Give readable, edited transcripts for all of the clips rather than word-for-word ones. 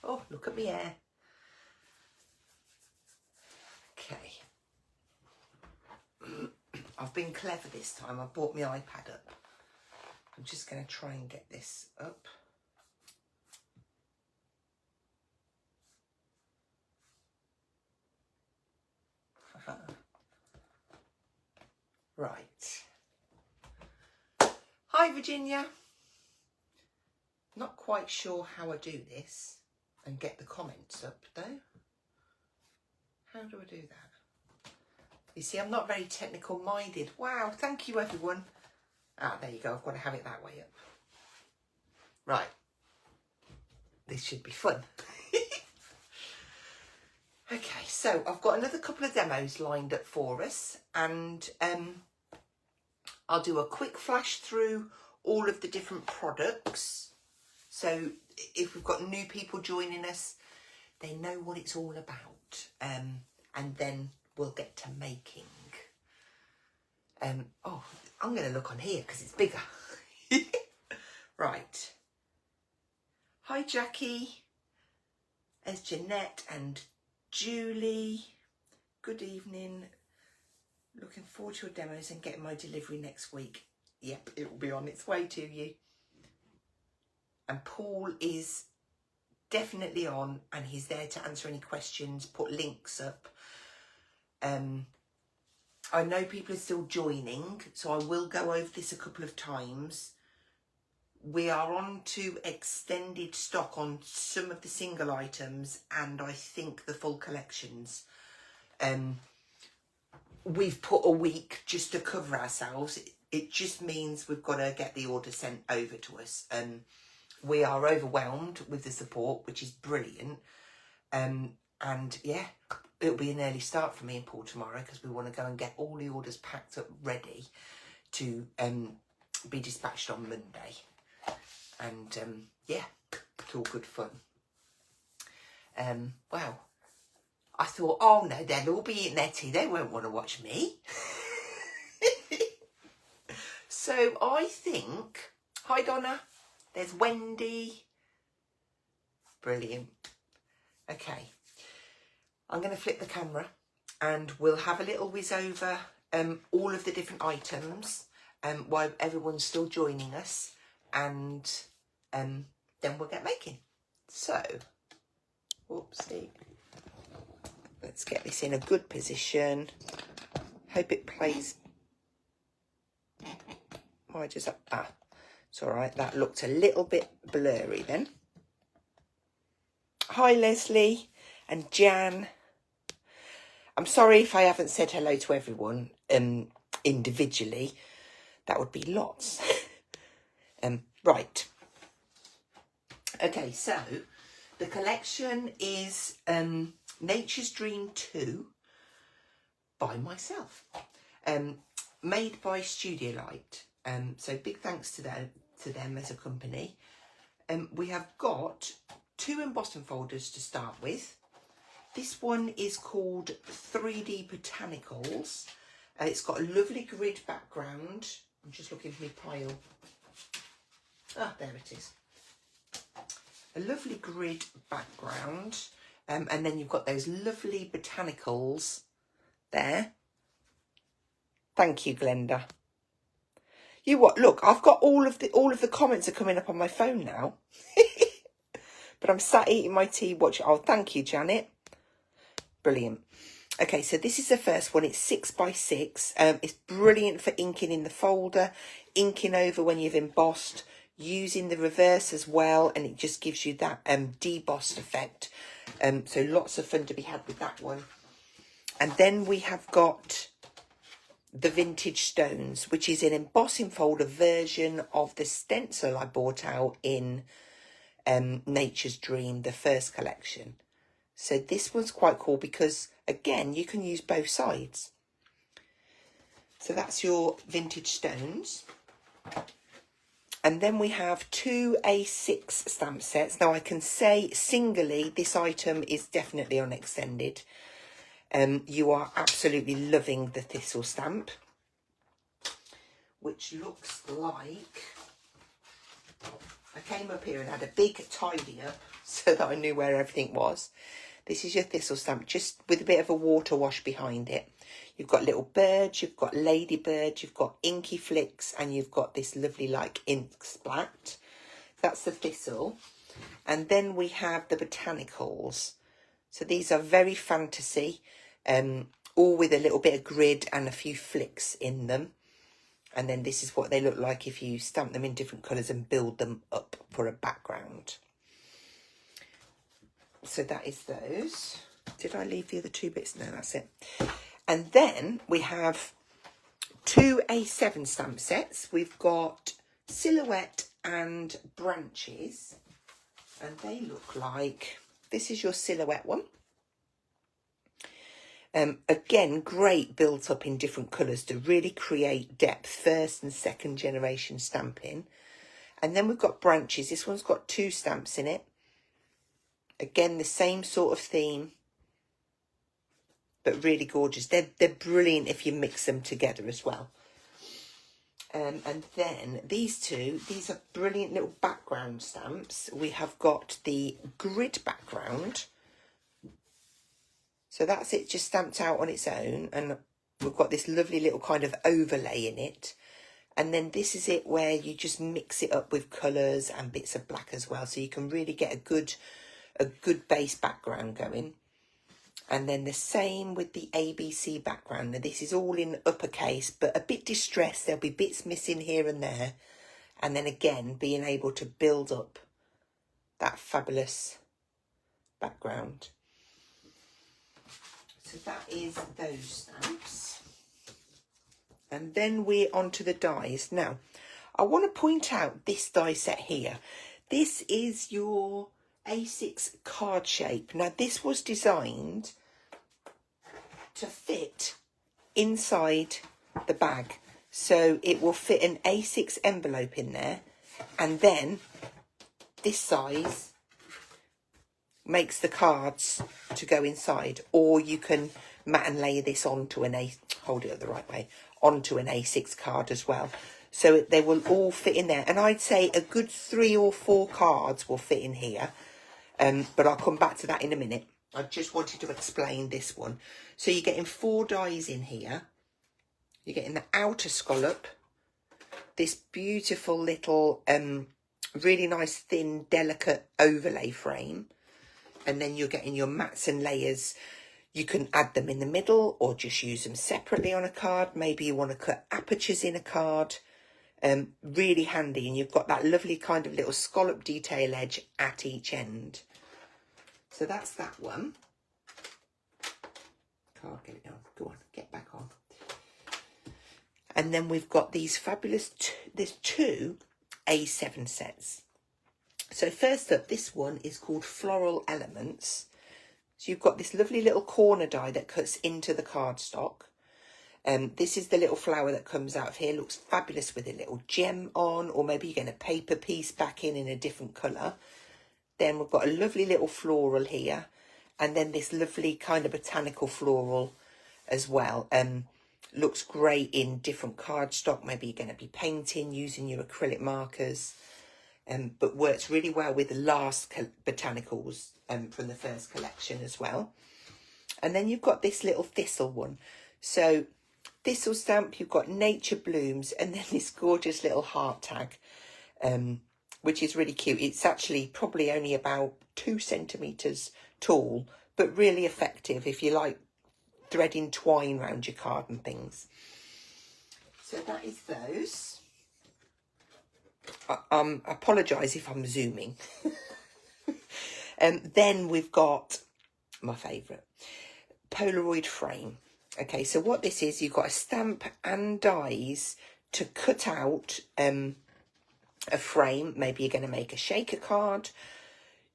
Oh, look at me hair. Okay. I've been clever this time. I brought my iPad up. I'm just going to try and get this up. Right. Hi, Virginia. Not quite sure how I do this and get the comments up, though. How do I do that? You see, I'm not very technical minded. Wow, thank you, everyone. Ah, there you go. I've got to have it that way up. Right. This should be fun. Okay, so I've got another couple of demos lined up for us, and I'll do a quick flash through all of the different products. So if we've got new people joining us, they know what it's all about. And then we'll get to making. Oh, I'm going to look on here because it's bigger. Right. Hi, Jackie. There's Jeanette and Julie. Good evening. Looking forward to your demos and getting my delivery next week. Yep, it will be on its way to you. And Paul is definitely on, and he's there to answer any questions, put links up. I know people are still joining, so I will go over this a couple of times. We are on to extended stock on some of the single items, and I think the full collections. We've put a week just to cover ourselves. It just means we've got to get the order sent over to us. We are overwhelmed with the support, which is brilliant. And yeah, it'll be an early start for me and Paul tomorrow because we want to go and get all the orders packed up ready to be dispatched on Monday. And yeah, it's all good fun. Wow. I thought, oh no, they'll all be eating their tea. They won't want to watch me. So I think, hi Donna, there's Wendy. Brilliant. Okay, I'm going to flip the camera and we'll have a little whiz over all of the different items while everyone's still joining us, and then we'll get making. So, whoopsie. Let's get this in a good position. Hope it plays. Why does that? Ah, it's all right. That looked a little bit blurry then. Hi, Leslie and Jan. I'm sorry if I haven't said hello to everyone individually. That would be lots. Right. Okay, so the collection is Nature's Dream 2 by myself, made by Studio Light. So big thanks to them as a company. We have got 2 embossing folders to start with. This one is called 3D Botanicals. It's got a lovely grid background. I'm just looking for my pile. Ah, there it is. A lovely grid background. And then you've got those lovely botanicals there. Thank you, Glenda. You what? Look, I've got all of the comments are coming up on my phone now. But I'm sat eating my tea, watching. Oh, thank you, Janet. Brilliant. Okay, so this is the first one. It's 6x6. It's brilliant for inking in the folder, inking over when you've embossed, using the reverse as well, and it just gives you that debossed effect. So lots of fun to be had with that one. And then we have got the Vintage Stones, which is an embossing folder version of the stencil I bought out in Nature's Dream, the first collection. So this one's quite cool because, again, you can use both sides. So that's your Vintage Stones. And then we have 2 A6 stamp sets. Now I can say singly, this item is definitely on extended. You are absolutely loving the Thistle stamp, which looks like, came up here and had a big tidy up so that I knew where everything was. This is your thistle stamp, just with a bit of a water wash behind it. You've got little birds, you've got ladybirds, you've got inky flicks, and you've got this lovely like ink splat. That's the thistle. And then we have the botanicals. So these are very fantasy, all with a little bit of grid and a few flicks in them. And then this is what they look like if you stamp them in different colours and build them up for a background. So that is those. Did I leave the other two bits? No, that's it. And then we have two A7 stamp sets. We've got Silhouette and Branches. And they look like, this is your Silhouette one. Again, great built up in different colours to really create depth, first and second generation stamping. And then we've got Branches. This one's got two stamps in it. Again, the same sort of theme, but really gorgeous. They're brilliant if you mix them together as well. And then these two, these are brilliant little background stamps. We have got the grid background. So that's it, just stamped out on its own. And we've got this lovely little kind of overlay in it. And then this is it where you just mix it up with colours and bits of black as well. So you can really get a good base background going. And then the same with the ABC background. Now this is all in uppercase, but a bit distressed. There'll be bits missing here and there. And then again, being able to build up that fabulous background. So that is those stamps. And then we're on to the dies. Now, I want to point out this die set here. This is your A6 card shape. Now, this was designed to fit inside the bag. So it will fit an A6 envelope in there. And then this size makes the cards to go inside, or you can mat and layer this onto an hold it up the right way, onto an A6 card as well. So they will all fit in there. And I'd say a good 3 or 4 cards will fit in here. But I'll come back to that in a minute. I just wanted to explain this one. So you're getting 4 dies in here. You're getting the outer scallop, this beautiful little, really nice, thin, delicate overlay frame. And then you're getting your mats and layers. You can add them in the middle or just use them separately on a card. Maybe you want to cut apertures in a card. Really handy. And you've got that lovely kind of little scallop detail edge at each end. So that's that one. Can't get it on. Go on, get back on. And then we've got these fabulous, there's 2 A7 sets. So first up, this one is called Floral Elements. So you've got this lovely little corner die that cuts into the cardstock. This is the little flower that comes out of here. Looks fabulous with a little gem on, or maybe you're getting a paper piece back in a different colour. Then we've got a lovely little floral here. And then this lovely kind of botanical floral as well. Looks great in different cardstock. Maybe you're going to be painting using your acrylic markers. But works really well with the last botanicals from the first collection as well. And then you've got this little thistle one. So thistle stamp, you've got Nature Blooms, and then this gorgeous little heart tag, which is really cute. It's actually probably only about 2 centimetres tall, but really effective if you like threading twine around your card and things. So that is those. I apologise if I'm zooming. Then we've got my favourite, Polaroid frame. Okay, so what this is, you've got a stamp and dies to cut out a frame. Maybe you're going to make a shaker card.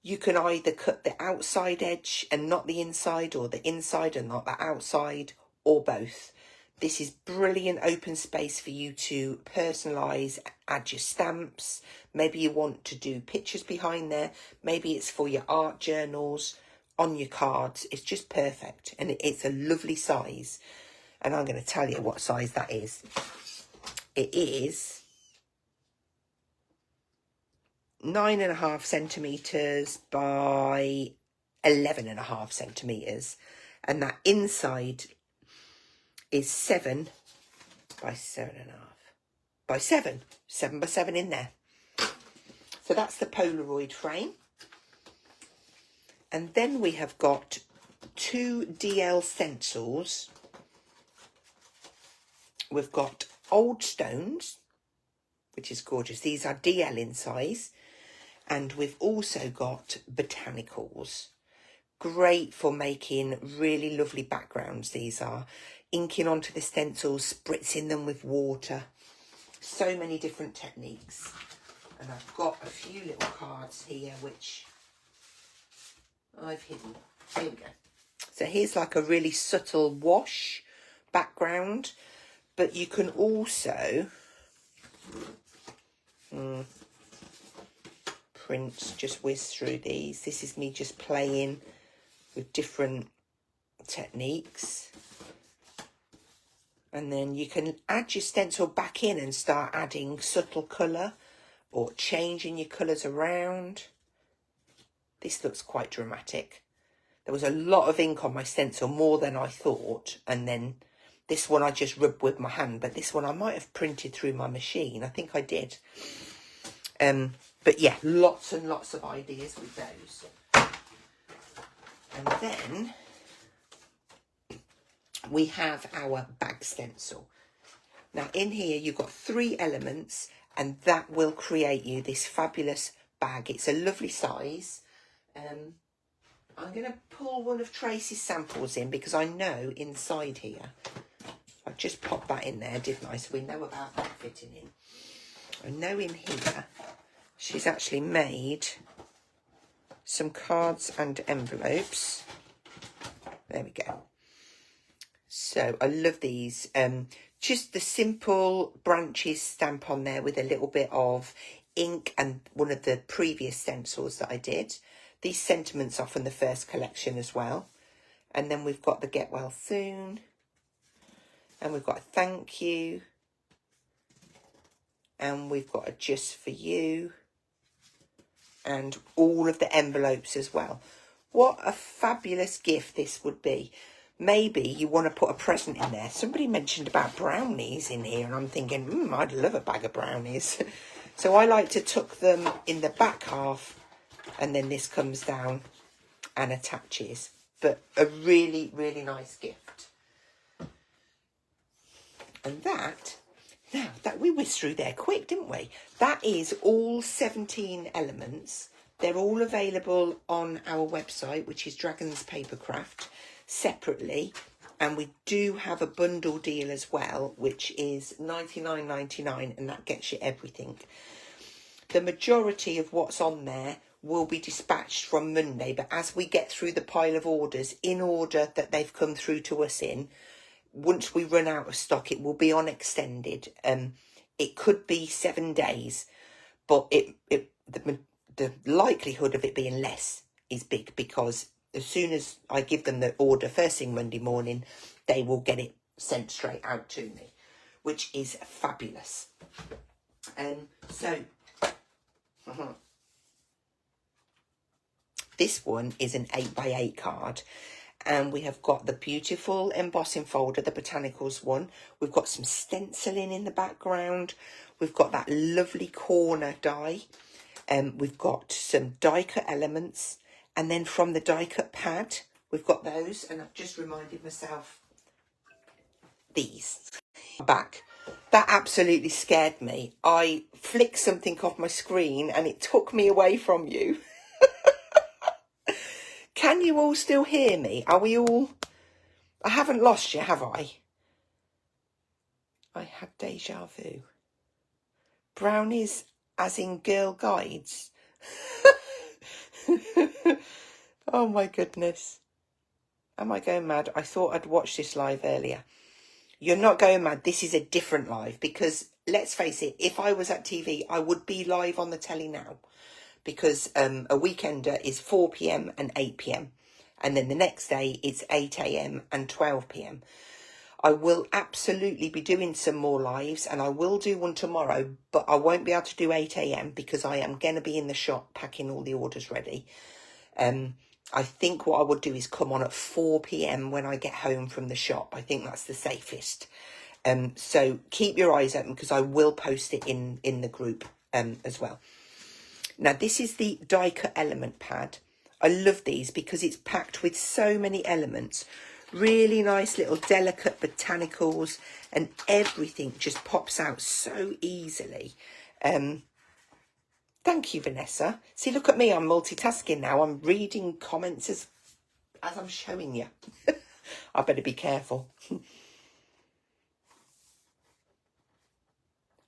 You can either cut the outside edge and not the inside, or the inside and not the outside, or both. This is brilliant open space for you to personalise, add your stamps. Maybe you want to do pictures behind there. Maybe it's for your art journals, on your cards. It's just perfect. And it's a lovely size. And I'm going to tell you what size that is. It is 9.5 centimetres by 11.5 centimetres, and that inside is 7 by 7.5 by 7 by 7 in there. So that's the Polaroid frame. And then we have got 2 DL stencils. We've got Old Stones, which is gorgeous. These are DL in size. And we've also got Botanicals. Great for making really lovely backgrounds, these are. Inking onto the stencils, spritzing them with water. So many different techniques. And I've got a few little cards here which I've hidden. Here we go. So here's like a really subtle wash background, but you can also print, just whiz through these. This is me just playing with different techniques. And then you can add your stencil back in and start adding subtle colour or changing your colours around. This looks quite dramatic. There was a lot of ink on my stencil, more than I thought. And then this one I just rubbed with my hand, but this one I might have printed through my machine. I think I did. But yeah, lots and lots of ideas with those. And then we have our bag stencil. Now in here you've got 3 elements, and that will create you this fabulous bag. It's a lovely size. I'm going to pull one of Tracy's samples in because I know inside here, I just popped that in there, didn't I? So we know about that fitting in. I know in here she's actually made some cards and envelopes. There we go. So I love these. Just the simple branches stamp on there with a little bit of ink and one of the previous stencils that I did. These sentiments are from the first collection as well. And then we've got the Get Well Soon. And we've got a Thank You. And we've got a Just For You. And all of the envelopes as well. What a fabulous gift this would be. Maybe you want to put a present in there. Somebody mentioned about brownies in here, and I'm thinking, I'd love a bag of brownies. So I like to tuck them in the back half, and then this comes down and attaches. But a really, really nice gift. And that, now that we whizzed through there quick, didn't we? That is all 17 elements. They're all available on our website, which is Dragons Papercraft, separately. And we do have a bundle deal as well, which is $99.99, and that gets you everything. The majority of what's on there will be dispatched from Monday, but as we get through the pile of orders in order that they've come through to us in, once we run out of stock, it will be on extended. It could be 7 days, but the likelihood of it being less is big, because as soon as I give them the order first thing Monday morning, they will get it sent straight out to me, which is fabulous. This one is an 8x8 card, and we have got the beautiful embossing folder, the Botanicals one. We've got some stenciling in the background. We've got that lovely corner die. We've got some die cut elements, and then from the die cut pad, we've got those, and I've just reminded myself, these back. That absolutely scared me. I flicked something off my screen and it took me away from you. Can you all still hear me? Are we all... I haven't lost you, have I? I had deja vu. Brownies as in Girl Guides. Oh my goodness. Am I going mad? I thought I'd watched this live earlier. You're not going mad. This is a different live, because let's face it, if I was at TV, I would be live on the telly now, because a weekender is 4 p.m. and 8 p.m. And then the next day it's 8 a.m. and 12 p.m. I will absolutely be doing some more lives, and I will do one tomorrow, but I won't be able to do 8 a.m. because I am going to be in the shop packing all the orders ready. I think what I would do is come on at 4 p.m. when I get home from the shop. I think that's the safest. So keep your eyes open because I will post it in the group as well. Now, this is the die cut element pad. I love these because it's packed with so many elements. Really nice little delicate botanicals, and everything just pops out so easily. Thank you, Vanessa. See, look at me. I'm multitasking now. I'm reading comments as I'm showing you. I better be careful.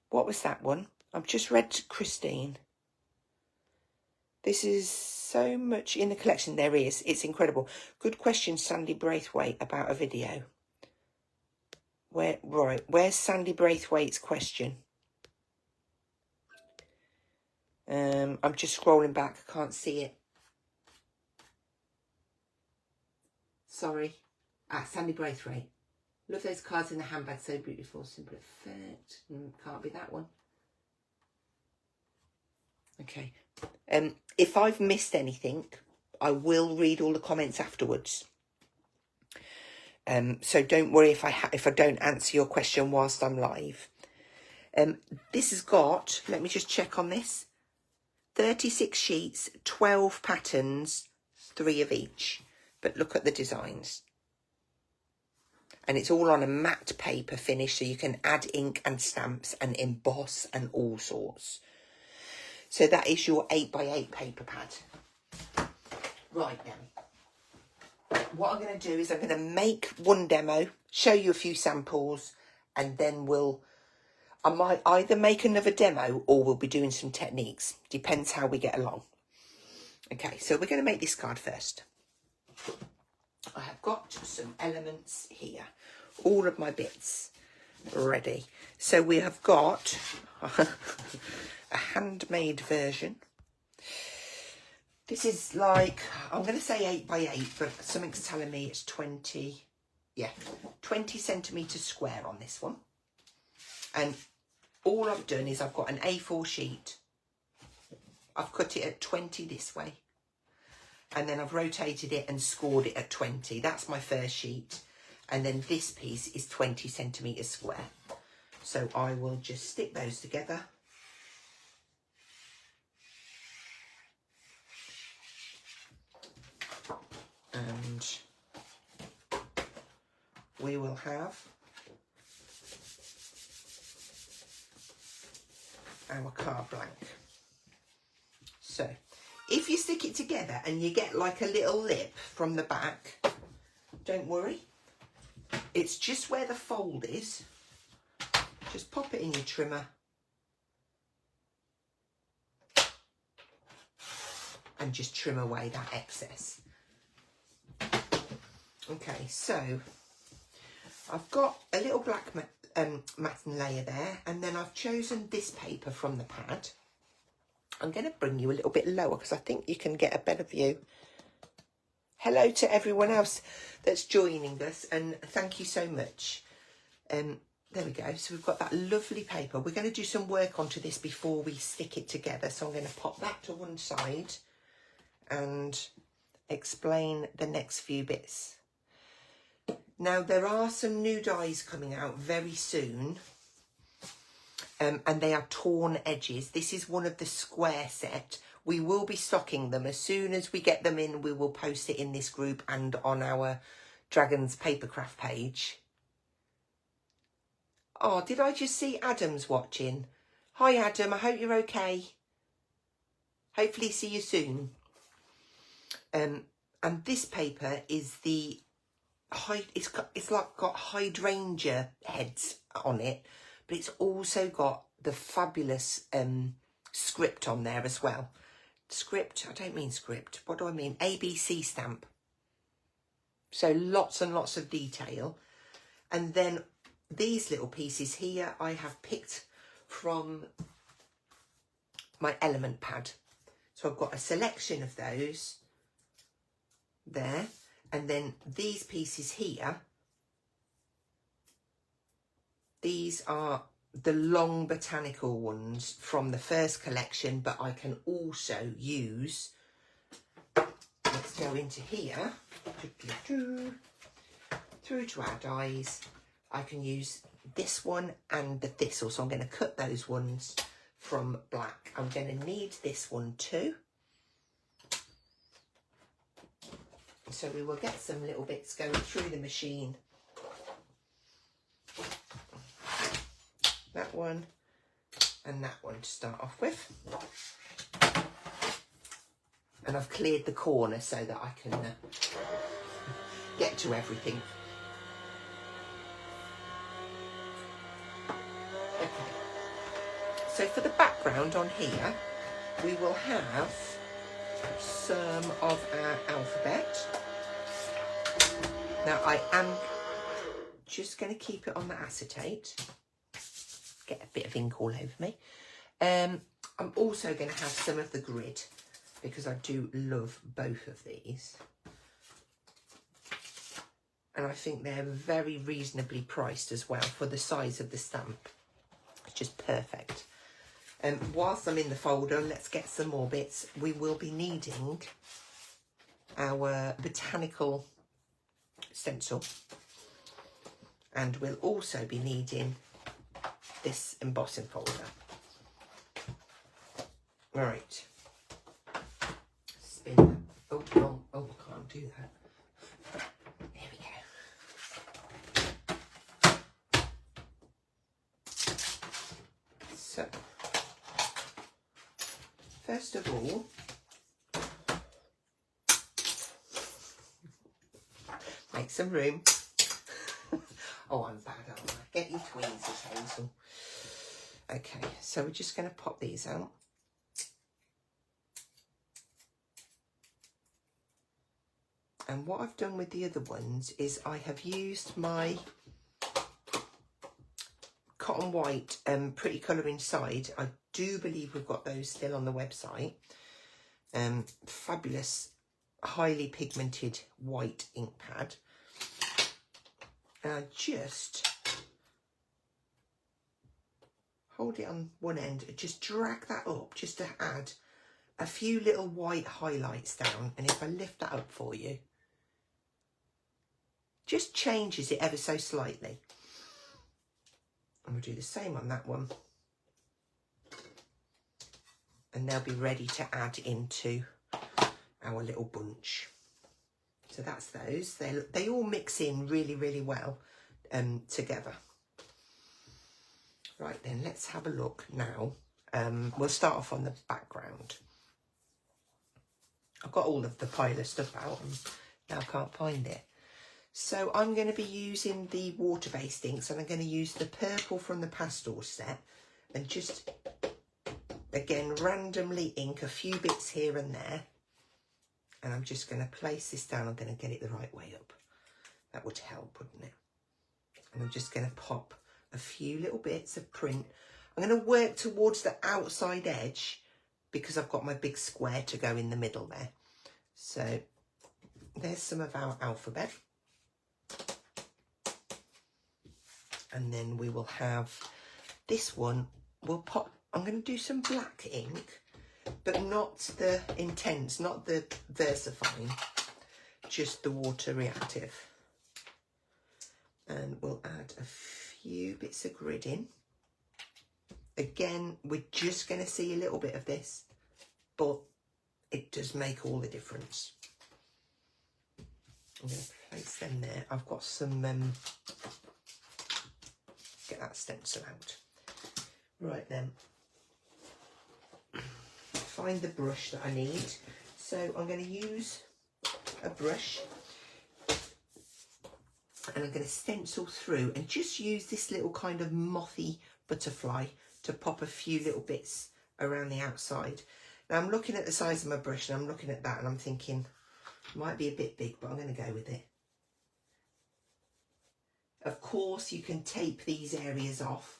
What was that one? I've just read to Christine. This is so much in the collection. There is. It's incredible. Good question, Sandy Braithwaite, about a video. Where's Sandy Braithwaite's question? I'm just scrolling back. I can't see it. Sorry. Sandy Braithwaite. Love those cards in the handbag. So beautiful. Simple effect. Can't be that one. Okay. If I've missed anything, I will read all the comments afterwards. So don't worry if I don't answer your question whilst I'm live. This has got, let me just check on this, 36 sheets, 12 patterns, 3 of each. But look at the designs. And it's all on a matte paper finish, so you can add ink and stamps and emboss and all sorts. So that is your 8x8 paper pad. Right then. What I'm going to do is I'm going to make one demo, show you a few samples, and then I might either make another demo or we'll be doing some techniques. Depends how we get along. Okay, so we're going to make this card first. I have got some elements here. All of my bits ready. So we have got a handmade version. This is like, I'm going to say 8x8, but something's telling me it's 20 centimetres square on this one. And all I've done is I've got an A4 sheet. I've cut it at 20 this way. And then I've rotated it and scored it at 20. That's my first sheet. And then this piece is 20 centimetres square. So I will just stick those together. And we will have our card blank. So if you stick it together and you get like a little lip from the back, don't worry. It's just where the fold is. Just pop it in your trimmer. And just trim away that excess. Okay, so I've got a little black matten layer there, and then I've chosen this paper from the pad. I'm going to bring you a little bit lower because I think you can get a better view. Hello to everyone else that's joining us, and thank you so much. There we go. So we've got that lovely paper. We're going to do some work onto this before we stick it together. So I'm going to pop that to one side and explain the next few bits. Now, there are some new dies coming out very soon. And they are torn edges. This is one of the square set. We will be stocking them. As soon as we get them in, we will post it in this group and on our Dragons Papercraft page. Oh, did I just see Adam's watching? Hi, Adam. I hope you're okay. Hopefully see you soon. And this paper is the... It's like got hydrangea heads on it. But it's also got the fabulous script on there as well. Script, I don't mean script. What do I mean? ABC stamp. So lots and lots of detail. And then these little pieces here I have picked from my element pad. So I've got a selection of those there. And then these pieces here These are the long botanical ones from the first collection, but I can also use, let's go into here, through to our dies. I can use this one and the thistle, so I'm going to cut those ones from black. I'm going to need this one too. So we will get some little bits going through the machine. That one and that one to start off with. And I've cleared the corner so that I can get to everything. Okay. So for the background on here, we will have some of our alphabet. Now I am just going to keep it on the acetate. Get a bit of ink all over me. I'm also going to have some of the grid because I do love both of these. And I think they're very reasonably priced as well for the size of the stamp. It's just perfect. Whilst I'm in the folder, let's get some more bits. We will be needing our botanical stencil. And we'll also be needing this embossing folder. Right. Spin that. Oh, I can't do that. There we go. So, first of all, make some room. Oh, I'm bad, aren't I? Get your tweezers, Hazel. Okay, so we're just going to pop these out. And what I've done with the other ones is I have used my cotton white Pretty Colour Inside. I do believe we've got those still on the website. Fabulous, highly pigmented white ink pad. And I just hold it on one end and just drag that up just to add a few little white highlights down. And if I lift that up for you, just changes it ever so slightly. And we'll do the same on that one. And they'll be ready to add into our little bunch. So that's those. They all mix in really, really well together. Right then, let's have a look now. We'll start off on the background. I've got all of the pile of stuff out and now I can't find it. So I'm going to be using the water-based inks, and I'm going to use the purple from the pastel set and just, again, randomly ink a few bits here and there. And I'm just going to place this down. I'm going to get it the right way up. That would help, wouldn't it? And I'm just going to pop a few little bits of print. I'm going to work towards the outside edge because I've got my big square to go in the middle there. So there's some of our alphabet. And then we will have this one. We'll pop, I'm going to do some black ink, but not the intense, not the VersaFine, just the water reactive. And we'll add a few bits of grid in. Again, we're just going to see a little bit of this, but it does make all the difference. I'm going to place them there. I've got some, get that stencil out. Right then, find the brush that I need. So I'm going to use a brush and I'm going to stencil through and just use this little kind of mothy butterfly to pop a few little bits around the outside. Now I'm looking at the size of my brush and I'm looking at that and I'm thinking, might be a bit big, but I'm going to go with it. Of course, you can tape these areas off,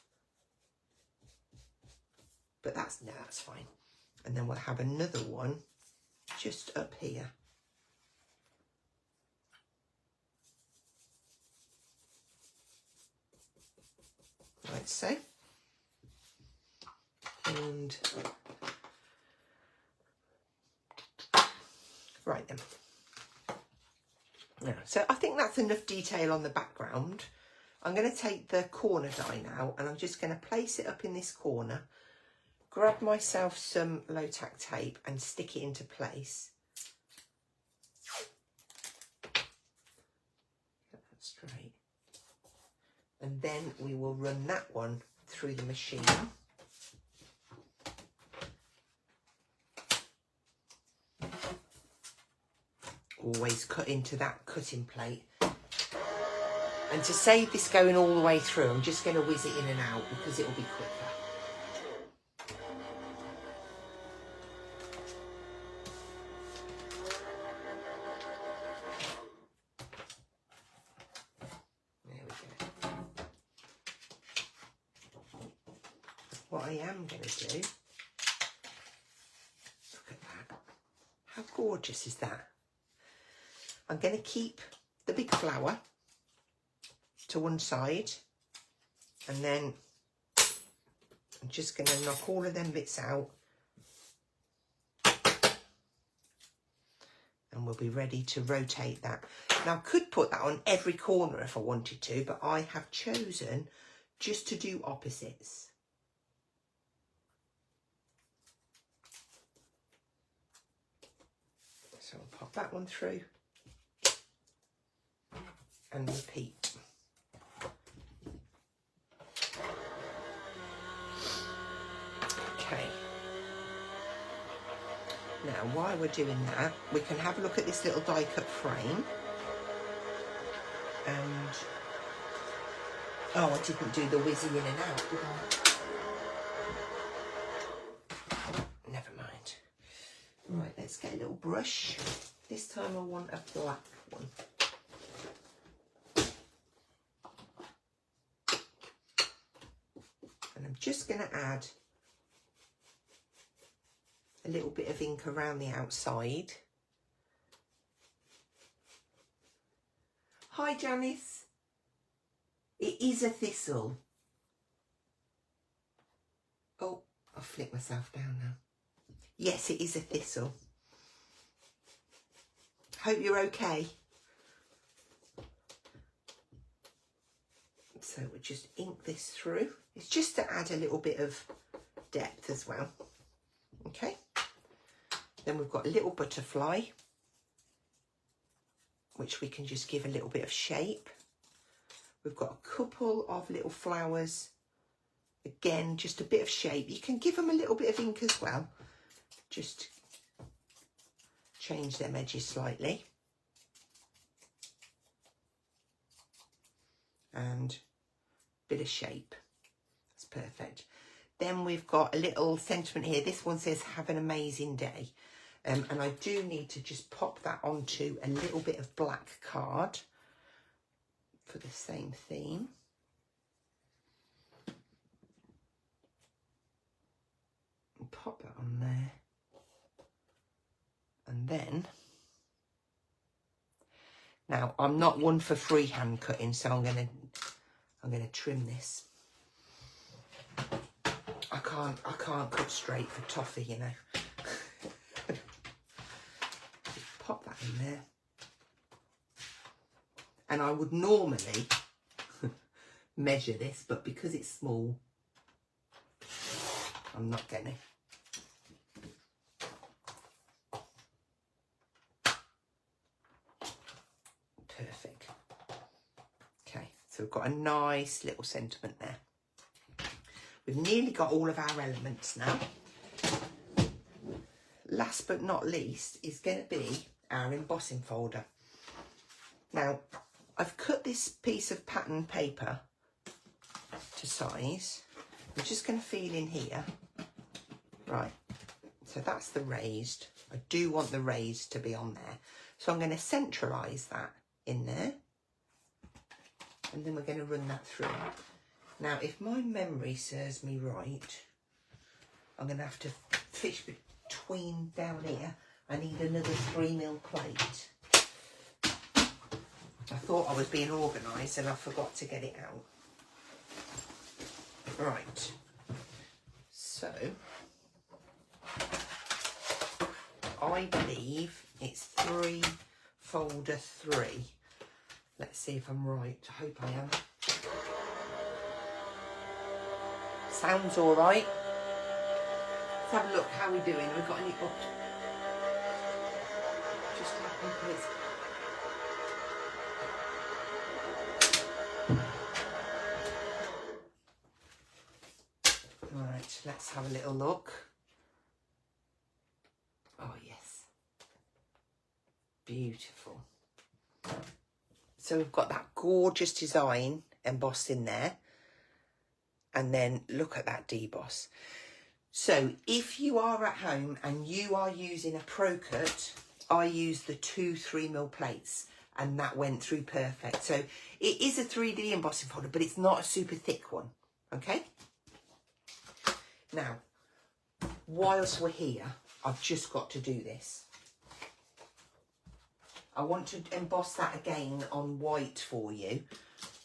but that's fine. And then we'll have another one just up here. like so. And right then. Yeah, so I think that's enough detail on the background. I'm going to take the corner die now and I'm just going to place it up in this corner, grab myself some low tack tape and stick it into place. Get that straight. And then we will run that one through the machine. Always cut into that cutting plate. And to save this going all the way through, I'm just going to whiz it in and out because it will be quicker. There we go. What I am going to do, look at that. How gorgeous is that? I'm going to keep the big flower to one side, and then I'm just going to knock all of them bits out, and we'll be ready to rotate that. Now I could put that on every corner if I wanted to, but I have chosen just to do opposites. So I'll pop that one through and repeat. Okay. Now, while we're doing that, we can have a look at this little die cut frame. And oh, I didn't do the whizzing in and out, did I? Never mind. Right, let's get a little brush. This time I want a black one. And I'm just going to add a little bit of ink around the outside. Hi Janice. It is a thistle. Oh, I'll flip myself down now. Yes, it is a thistle. Hope you're okay. So we'll just ink this through. It's just to add a little bit of depth as well. Okay. Then we've got a little butterfly, which we can just give a little bit of shape. We've got a couple of little flowers. Again, just a bit of shape. You can give them a little bit of ink as well. Just change them edges slightly. And a bit of shape. That's perfect. Then we've got a little sentiment here. This one says, have an amazing day. And I do need to just pop that onto a little bit of black card for the same theme. And pop that on there. And then, now I'm not one for freehand cutting, so I'm gonna trim this. I can't cut straight for toffee, you know. Just pop that in there. And I would normally measure this, but because it's small, I'm not gonna. Perfect. Okay, so we've got a nice little sentiment there. We've nearly got all of our elements now. Last but not least is going to be our embossing folder. Now, I've cut this piece of pattern paper to size. I'm just going to feel in here. Right, so that's the raised. I do want the raised to be on there. So I'm going to centralise that in there. And then we're going to run that through. Now, if my memory serves me right, I'm going to have to fish between down here. I need another 3mm plate. I thought I was being organised and I forgot to get it out. Right, so I believe it's 3 folder 3. Let's see if I'm right. I hope I am. Sounds all right. Let's have a look how we're doing. We've got any up? Just open this. Right, let's have a little look. Oh yes, beautiful. So we've got that gorgeous design embossed in there, and then look at that deboss. So if you are at home and you are using a Pro Cut, I use the 2 3mm plates, and that went through perfect. So it is a 3D embossing folder, but it's not a super thick one, okay? Now, whilst we're here, I've just got to do this. I want to emboss that again on white for you,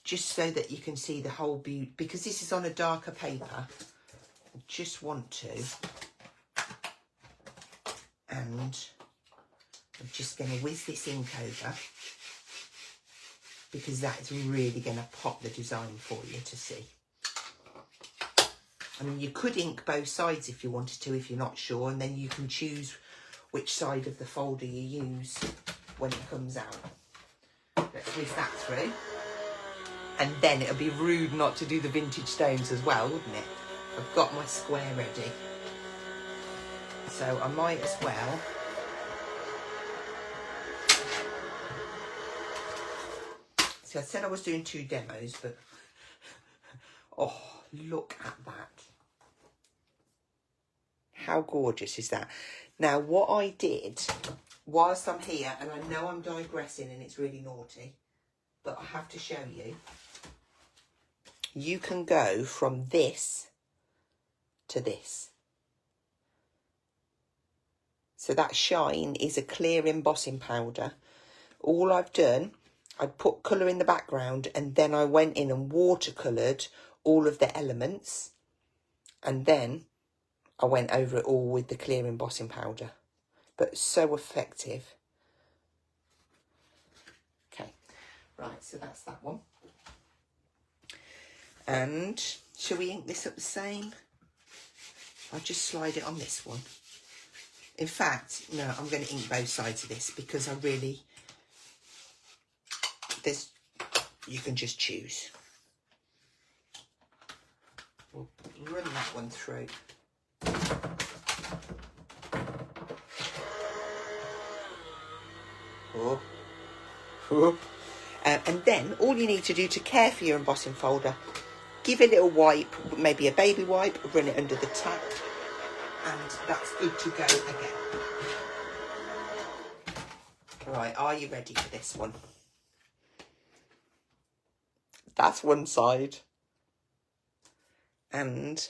just so that you can see the whole beauty, because this is on a darker paper. I just want to, and I'm just going to whiz this ink over, because that's really going to pop the design for you to see. I mean, you could ink both sides if you wanted to, if you're not sure, and then you can choose which side of the folder you use when it comes out. Let's whiz that through. And then it'll be rude not to do the vintage stones as well, wouldn't it? I've got my square ready. So I might as well. See, I said I was doing 2 demos, but oh, look at that. How gorgeous is that? Now, what I did, whilst I'm here, and I know I'm digressing and it's really naughty, but I have to show you, you can go from this to this. So that shine is a clear embossing powder. All I've done, I put colour in the background, and then I went in and watercoloured all of the elements, and then I went over it all with the clear embossing powder. But so effective. Okay, right, so that's that one. And shall we ink this up the same? I'll just slide it on this one. In fact, no, I'm going to ink both sides of this, because I really, you can just choose. We'll run that one through. Oh. Oh. And then all you need to do to care for your embossing folder, give it a little wipe, maybe a baby wipe, run it under the tap, and that's good to go again. Right, are you ready for this one? That's one side. And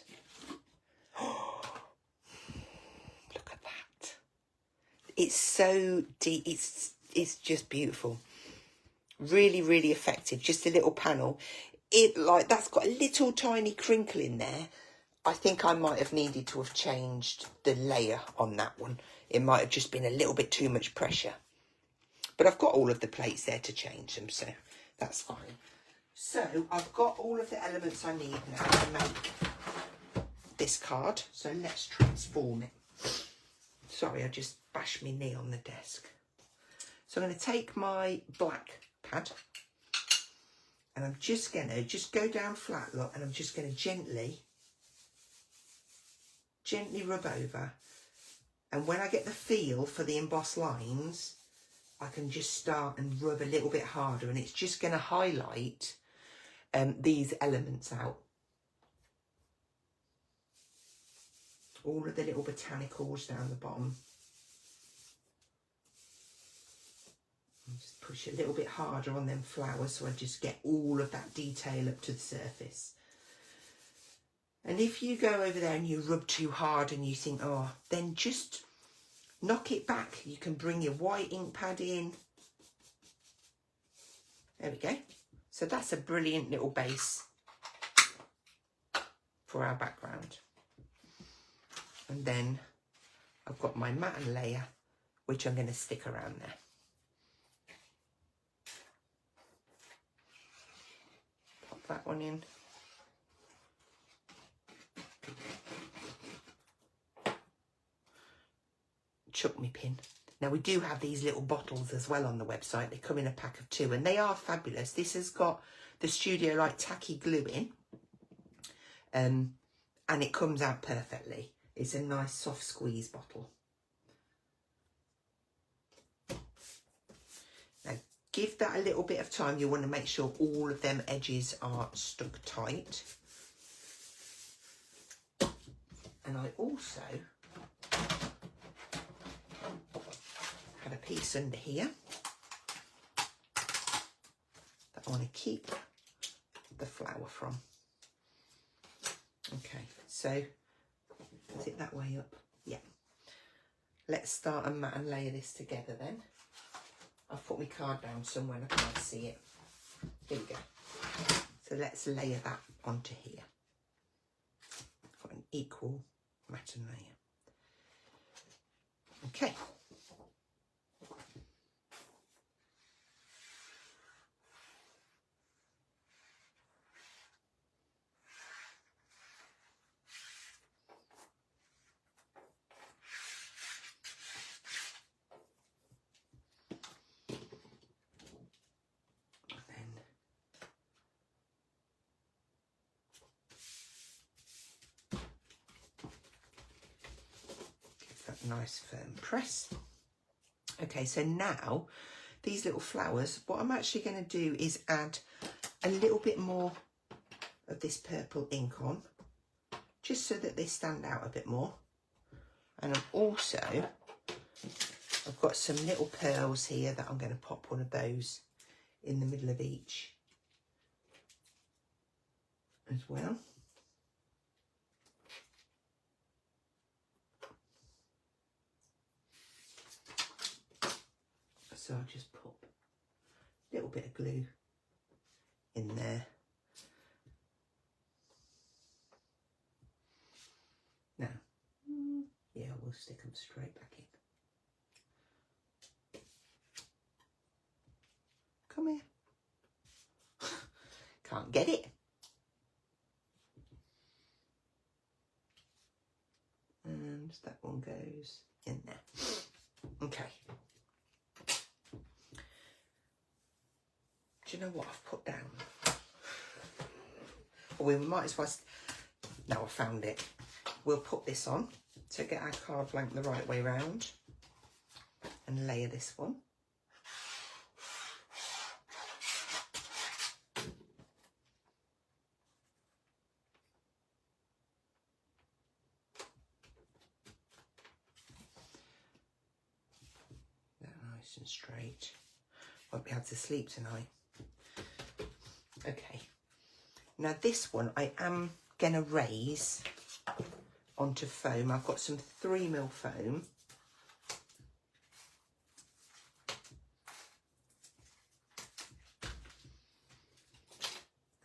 look at that. It's so deep, it's just beautiful. Really, really effective. Just a little panel. That's got a little tiny crinkle in there. I think I might have needed to have changed the layer on that one. It might have just been a little bit too much pressure. But I've got all of the plates there to change them, so that's fine. So I've got all of the elements I need now to make this card. So let's transform it. Sorry, I just bashed my knee on the desk. So I'm going to take my black pad, and I'm just going to go down flat, look, and I'm just going to gently rub over. And when I get the feel for the embossed lines, I can just start and rub a little bit harder, and it's just going to highlight these elements out. All of the little botanicals down the bottom. And just push a little bit harder on them flowers, so I just get all of that detail up to the surface. And if you go over there and you rub too hard and you think, oh, then just knock it back. You can bring your white ink pad in. There we go. So that's a brilliant little base. for our background. And then I've got my matte layer, which I'm going to stick around there. Pop that one in. Chuck me pin. Now we do have these little bottles as well on the website. They come in a pack of 2 and they are fabulous. This has got the Studio Light tacky glue in, and it comes out perfectly. It's a nice soft squeeze bottle. Now give that a little bit of time. You want to make sure all of them edges are stuck tight. And I also had a piece under here that I want to keep the flower from. Okay, so is it that way up? Yeah. Let's start and matte and layer this together then. I've put my card down somewhere and I can't see it. Here we go. So let's layer that onto here. Got an equal matte and layer. Okay. Nice firm press. Okay, so now these little flowers, what I'm actually going to do is add a little bit more of this purple ink on, just so that they stand out a bit more. And I've got some little pearls here that I'm going to pop one of those in the middle of each as well. So I'll just pop a little bit of glue in there. Now, yeah, we'll stick them straight back in. Come here. Can't get it. And that one goes in there. Okay. Do you know what I've put down? Or we might as well... Now I found it. We'll put this on to get our card blank the right way round and layer this one. That nice and straight. Won't be able to sleep tonight. Okay, now this one I am going to raise onto foam. I've got some 3mm foam.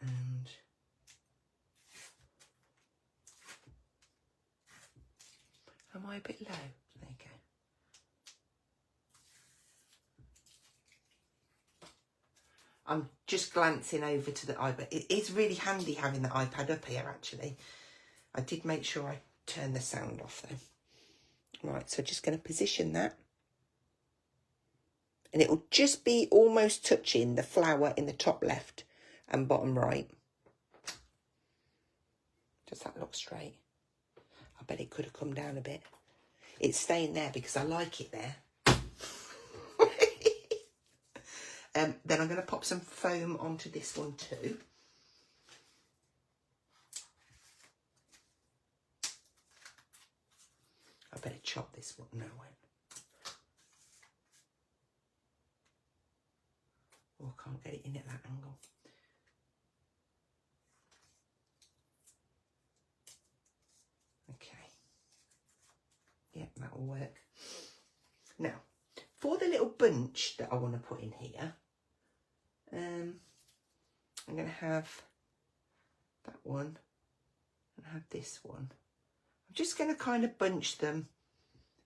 And am I a bit low? There you go. I'm just glancing over to the iPad. It is really handy having the iPad up here, actually. I did make sure I turned the sound off, though. Right, so just going to position that. And it will just be almost touching the flower in the top left and bottom right. Does that look straight? I bet it could have come down a bit. It's staying there because I like it there. Then I'm going to pop some foam onto this one too. I better chop this one. No, I won't. Oh, I can't get it in at that angle. Okay. Yep, that'll work. Now, for the little bunch that I want to put in here, I'm going to have that one and have this one. I'm just going to kind of bunch them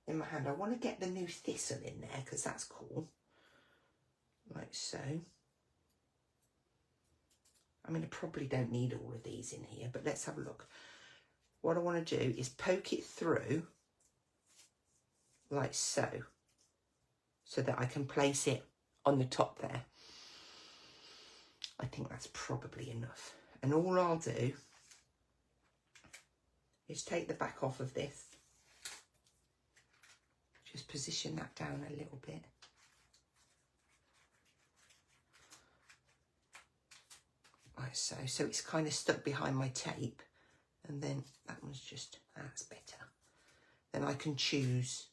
in my hand. I want to get the new thistle in there because that's cool. Like so. I mean, I probably don't need all of these in here, but let's have a look. What I want to do is poke it through like so that I can place it on the top there. I think that's probably enough. And all I'll do is take the back off of this. Just position that down a little bit. Like so. So it's kind of stuck behind my tape. And then that one's just, that's better. Then I can choose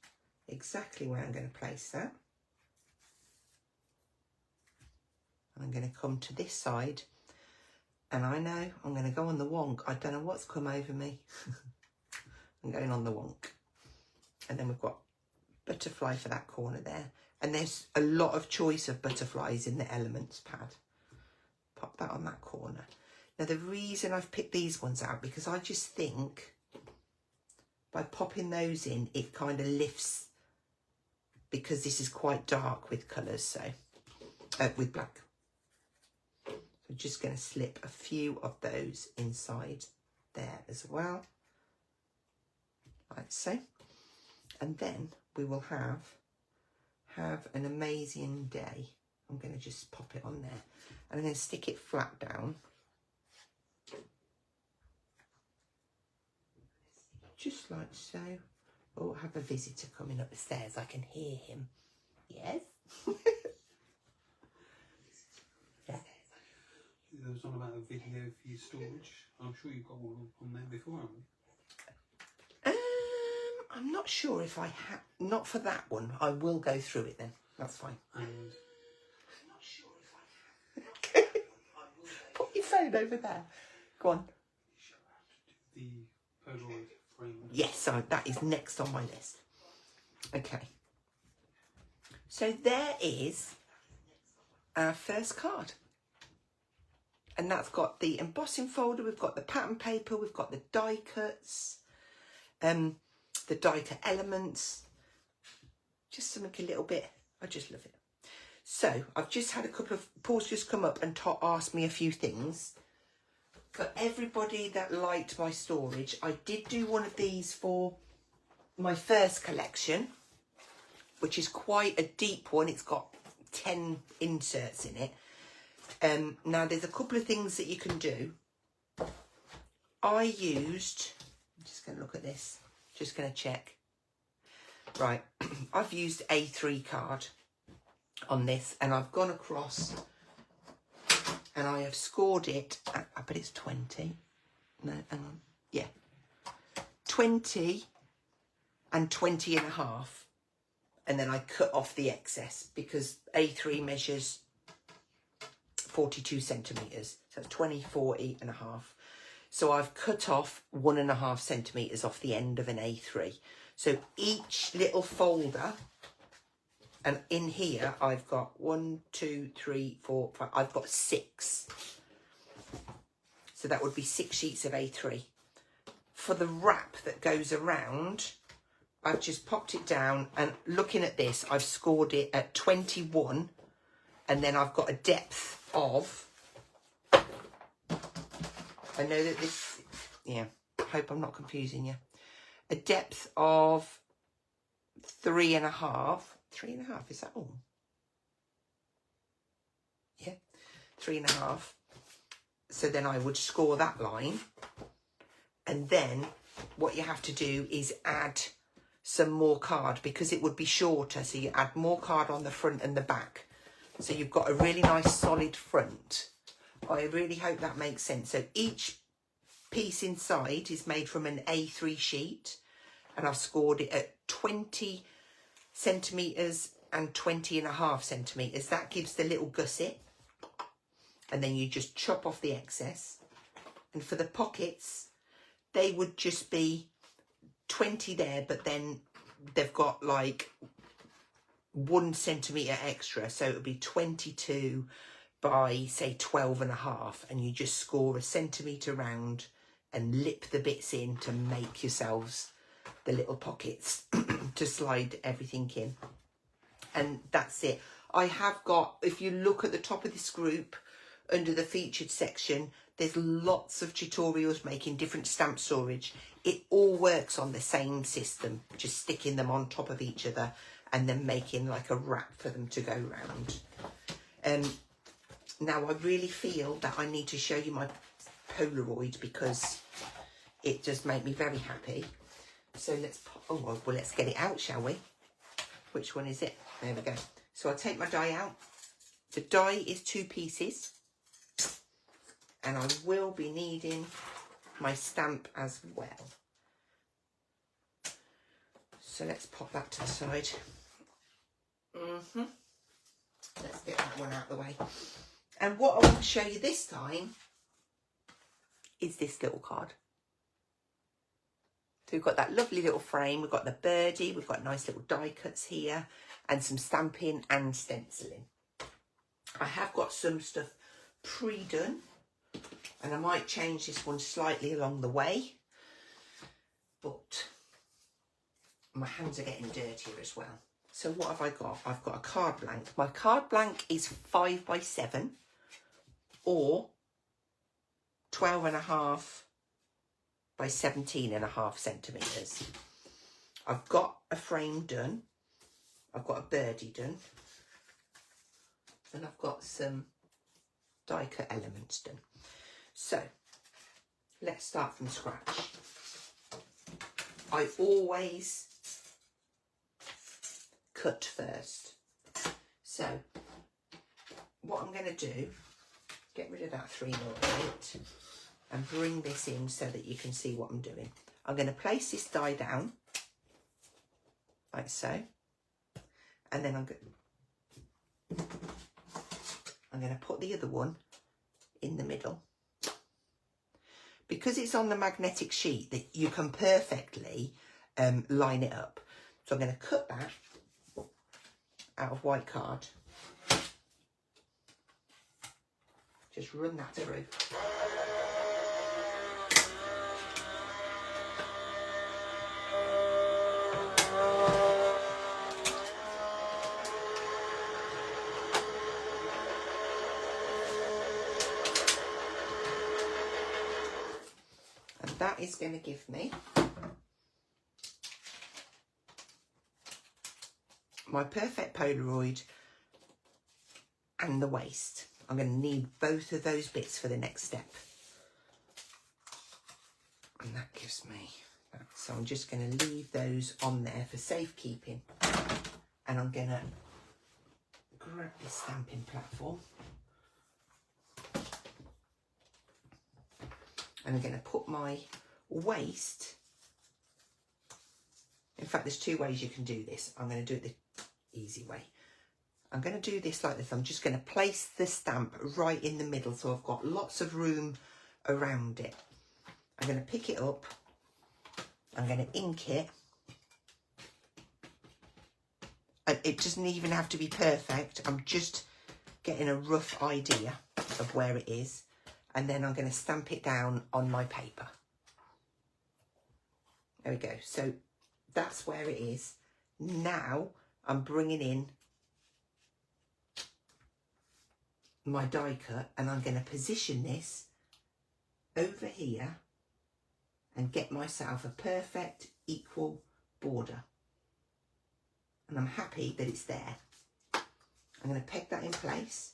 exactly where I'm going to place that. And I'm going to come to this side. And I know I'm going to go on the wonk. I don't know what's come over me. I'm going on the wonk. And then we've got butterfly for that corner there. And there's a lot of choice of butterflies in the Elements pad. Pop that on that corner. Now the reason I've picked these ones out, because I just think by popping those in, it kind of lifts, because this is quite dark with colours, so with black. So I'm just going to slip a few of those inside there as well, like so. And then we will have an amazing day. I'm going to just pop it on there. And I'm going to stick it flat down. Just like so. Oh, I have a visitor coming up the stairs. I can hear him. Yes? Yeah. There was on about a video for your storage. I'm sure you've got one on there before, haven't you? I'm not sure if I have. Not for that one. I will go through it then. That's fine. And I'm not sure if I have. Put your phone over there. Go on. the Polaroid frame. Yes, so that is next on my list. Okay. So there is our first card. And that's got the embossing folder, we've got the pattern paper, we've got the die cuts, the die cut elements. Just something a little bit, I just love it. So I've just had a couple of, Paul's just come up and asked me a few things. For everybody that liked my storage, I did do one of these for my first collection, which is quite a deep one. It's got 10 inserts in it. Now there's a couple of things that you can do. I used, I'm just going to look at this, just going to check. Right, I've used A3 card on this, and I've gone across and I have scored it at, I bet it's 20. No, hang on. Yeah. 20 and 20 and a half. And then I cut off the excess because A3 measures 42 centimetres. So it's 20, 40 and a half. So I've cut off 1.5 centimetres off the end of an A3. So each little folder, and in here I've got 1, 2, 3, 4, 5, I've got 6. So that would be 6 sheets of A3. For the wrap that goes around, I've just popped it down, and looking at this, I've scored it at 21, and then I've got a depth of, I know that this, yeah, I hope I'm not confusing you, a depth of 3.5. 3.5, is that all? Yeah, 3.5. So then I would score that line, and then what you have to do is add some more card because it would be shorter, so you add more card on the front and the back, so you've got a really nice solid front. I really hope that makes sense. So each piece inside is made from an A3 sheet, and I've scored it at 20 centimetres and 20.5 centimetres. That gives the little gusset, and then you just chop off the excess. And for the pockets, they would just be 20 there, but then they've got like 1 centimetre extra, so it would be 22 by say 12.5, and you just score 1 centimetre round and lip the bits in to make yourselves the little pockets to slide everything in. And that's it. I have got, if you look at the top of this group, under the featured section, there's lots of tutorials making different stamp storage. It all works on the same system, just sticking them on top of each other and then making like a wrap for them to go round. Now I really feel that I need to show you my Polaroid because it does make me very happy. So let's, well, let's get it out, shall we? Which one is it? There we go. So I'll take my die out. The die is 2 pieces. And I will be needing my stamp as well. So let's pop that to the side. Let's get that one out of the way. And what I want to show you this time is this little card. So we've got that lovely little frame. We've got the birdie. We've got nice little die cuts here and some stamping and stenciling. I have got some stuff pre-done. And I might change this one slightly along the way, but my hands are getting dirtier as well. So what have I got? I've got a card blank. My card blank is 5 by 7 or 12.5 by 17.5 centimetres. I've got a frame done. I've got a birdie done. And I've got some die cut elements done. So, let's start from scratch. I always cut first. So, what I'm going to do, get rid of that 308 and bring this in so that you can see what I'm doing. I'm going to place this die down, like so, and then I'm going to put the other one in the middle. Because it's on the magnetic sheet, that you can perfectly line it up. So I'm going to cut that out of white card. Just run that through. That is going to give me my perfect Polaroid and the waist. I'm going to need both of those bits for the next step. And that gives me that. So I'm just going to leave those on there for safekeeping. And I'm going to grab this stamping platform. And I'm going to put my waist, in fact there's 2 ways you can do this. I'm going to do it the easy way. I'm going to do this like this. I'm just going to place the stamp right in the middle so I've got lots of room around it. I'm going to pick it up, I'm going to ink it, and it doesn't even have to be perfect. I'm just getting a rough idea of where it is. And then I'm going to stamp it down on my paper. There we go. So that's where it is. Now I'm bringing in my die cut and I'm going to position this over here and get myself a perfect equal border. And I'm happy that it's there. I'm going to peg that in place.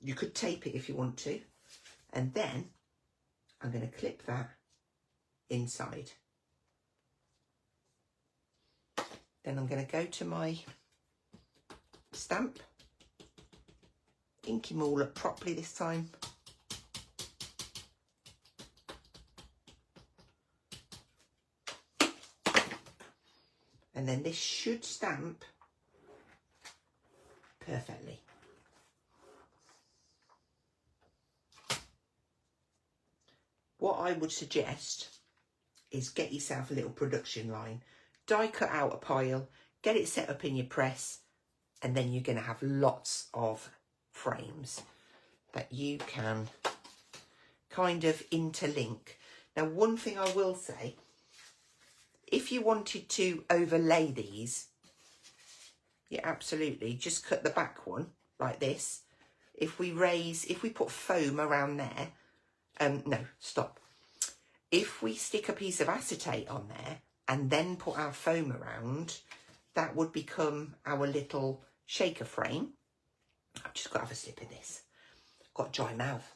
You could tape it if you want to. And then I'm going to clip that inside. Then I'm going to go to my stamp. Ink them all up properly this time. And then this should stamp perfectly. What I would suggest is get yourself a little production line. Die cut out a pile, get it set up in your press, and then you're going to have lots of frames that you can kind of interlink. Now, one thing I will say, if you wanted to overlay these, yeah, absolutely, just cut the back one like this. If we put foam around there, no, stop. If we stick a piece of acetate on there and then put our foam around, that would become our little shaker frame. I've just got to have a sip of this. Got a dry mouth.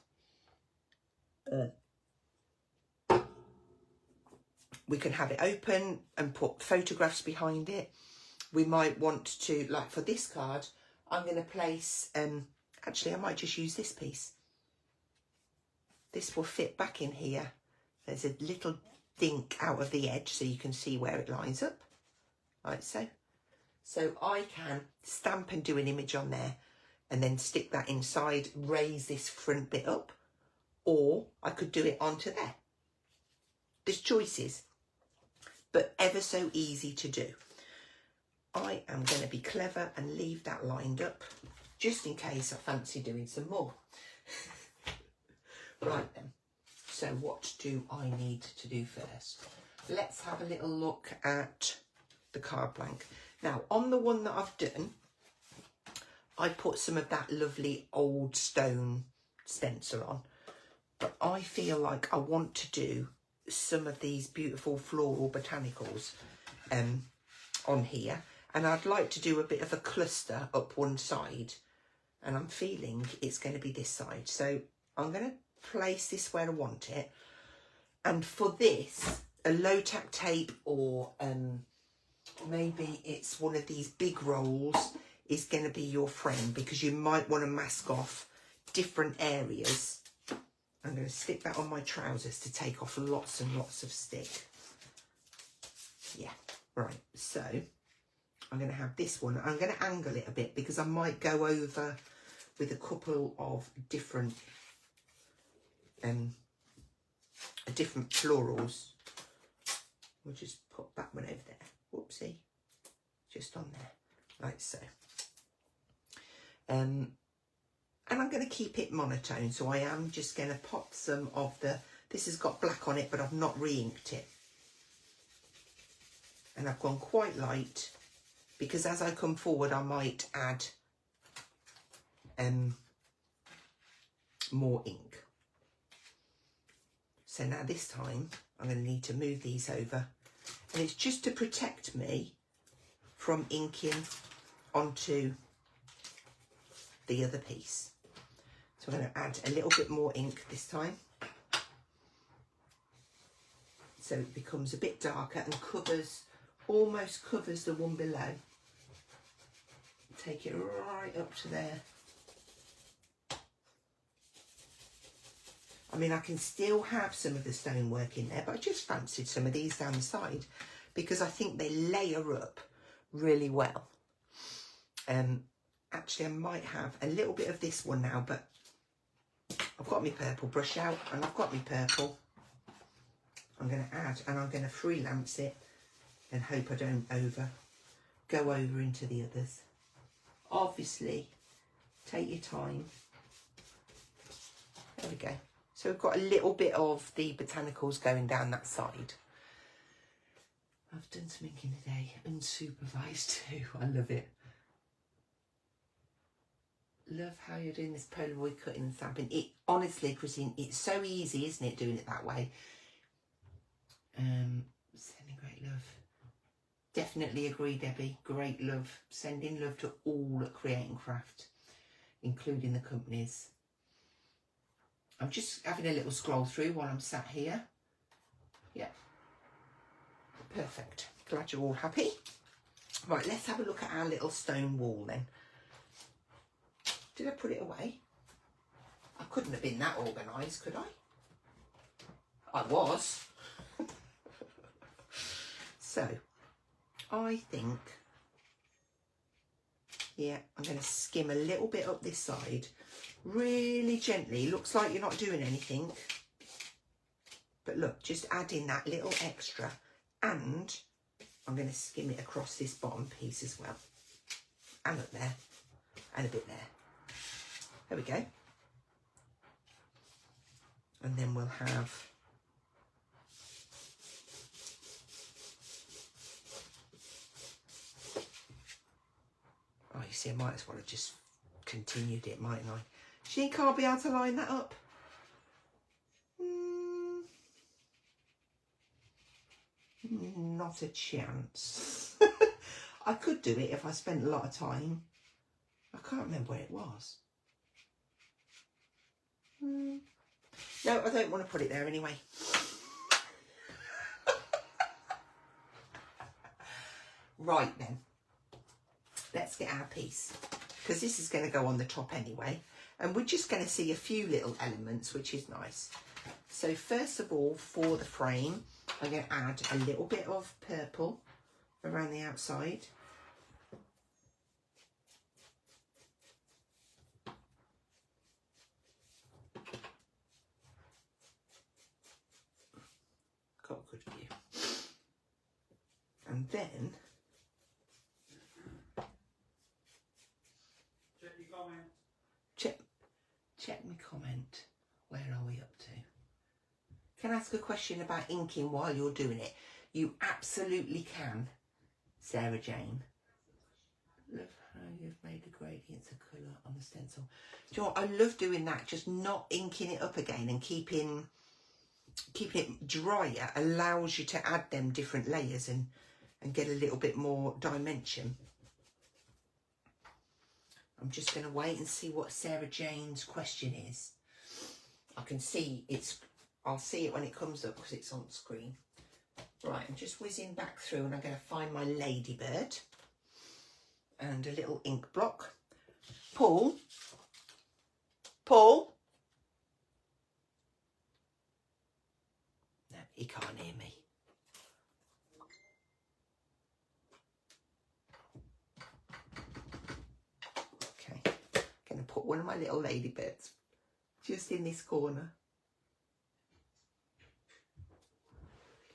We can have it open and put photographs behind it. We might want to, like for this card, I'm going to place, actually I might just use this piece. This will fit back in here. There's a little dink out of the edge so you can see where it lines up, like so. So I can stamp and do an image on there and then stick that inside, raise this front bit up, or I could do it onto there. There's choices, but ever so easy to do. I am going to be clever and leave that lined up just in case I fancy doing some more. Right then, so what do I need to do first? Let's have a little look at the card blank. Now, on the one that I've done, I put some of that lovely old stone stencil on, but I feel like I want to do some of these beautiful floral botanicals on here, and I'd like to do a bit of a cluster up one side, and I'm feeling it's going to be this side. So I'm going to place this where I want it, and for this, a low tack tape or maybe it's one of these big rolls is going to be your friend, because you might want to mask off different areas. I'm going to stick that on my trousers to take off lots and lots of stick. Yeah, right, so I'm going to have this one. I'm going to angle it a bit because I might go over with a couple of different florals. We'll just put that one over there. Whoopsie. Just on there, like so. And I'm going to keep it monotone, so I am just going to pop some of this has got black on it, but I've not re-inked it. And I've gone quite light, because as I come forward, I might add more ink. So now this time, I'm going to need to move these over. And it's just to protect me from inking onto the other piece. So I'm going to add a little bit more ink this time, so it becomes a bit darker and almost covers the one below. Take it right up to there. I mean, I can still have some of the stonework in there, but I just fancied some of these down the side because I think they layer up really well. Actually, I might have a little bit of this one now, but I've got my purple brush out and I've got my purple. I'm going to add, and I'm going to freelance it and hope I don't go over into the others. Obviously, take your time. There we go. So we've got a little bit of the botanicals going down that side. I've done some inking today, unsupervised too. I love it. Love how you're doing this Polaroid cutting and stamping. It honestly, Christine, it's so easy, isn't it, doing it that way? Sending great love. Definitely agree, Debbie. Great love. Sending love to all at Create and Craft, including the companies. I'm just having a little scroll through while I'm sat here. Yeah. Perfect. Glad you're all happy. Right, let's have a look at our little stone wall then. Did I put it away? I couldn't have been that organised, could I? I was. So, I think, yeah, I'm going to skim a little bit up this side, really gently. Looks like you're not doing anything, but look, just add in that little extra, and I'm going to skim it across this bottom piece as well, and up there, and a bit there. There we go. And then we'll have oh, you see, I might as well have just continued it, mightn't I? Do you think I'll be able to line that up? Not a chance. I could do it if I spent a lot of time. I can't remember where it was. No, I don't want to put it there anyway. Right then, let's get our piece, because this is going to go on the top anyway, and we're just going to see a few little elements, which is nice. So first of all, for the frame, I'm going to add a little bit of purple around the outside. Got a good view. And then check my comment. Where are we up to? Can I ask a question about inking while you're doing it? You absolutely can, Sarah Jane. Love how you've made the gradients of colour on the stencil. Do you know what? I love doing that, just not inking it up again and keeping it drier allows you to add them different layers and get a little bit more dimension. I'm just going to wait and see what Sarah Jane's question is. I can see I'll see it when it comes up because it's on screen. Right, I'm just whizzing back through and I'm going to find my ladybird and a little ink block. Paul? No, he can't hear me. Okay, going to put one of my little ladybirds just in this corner.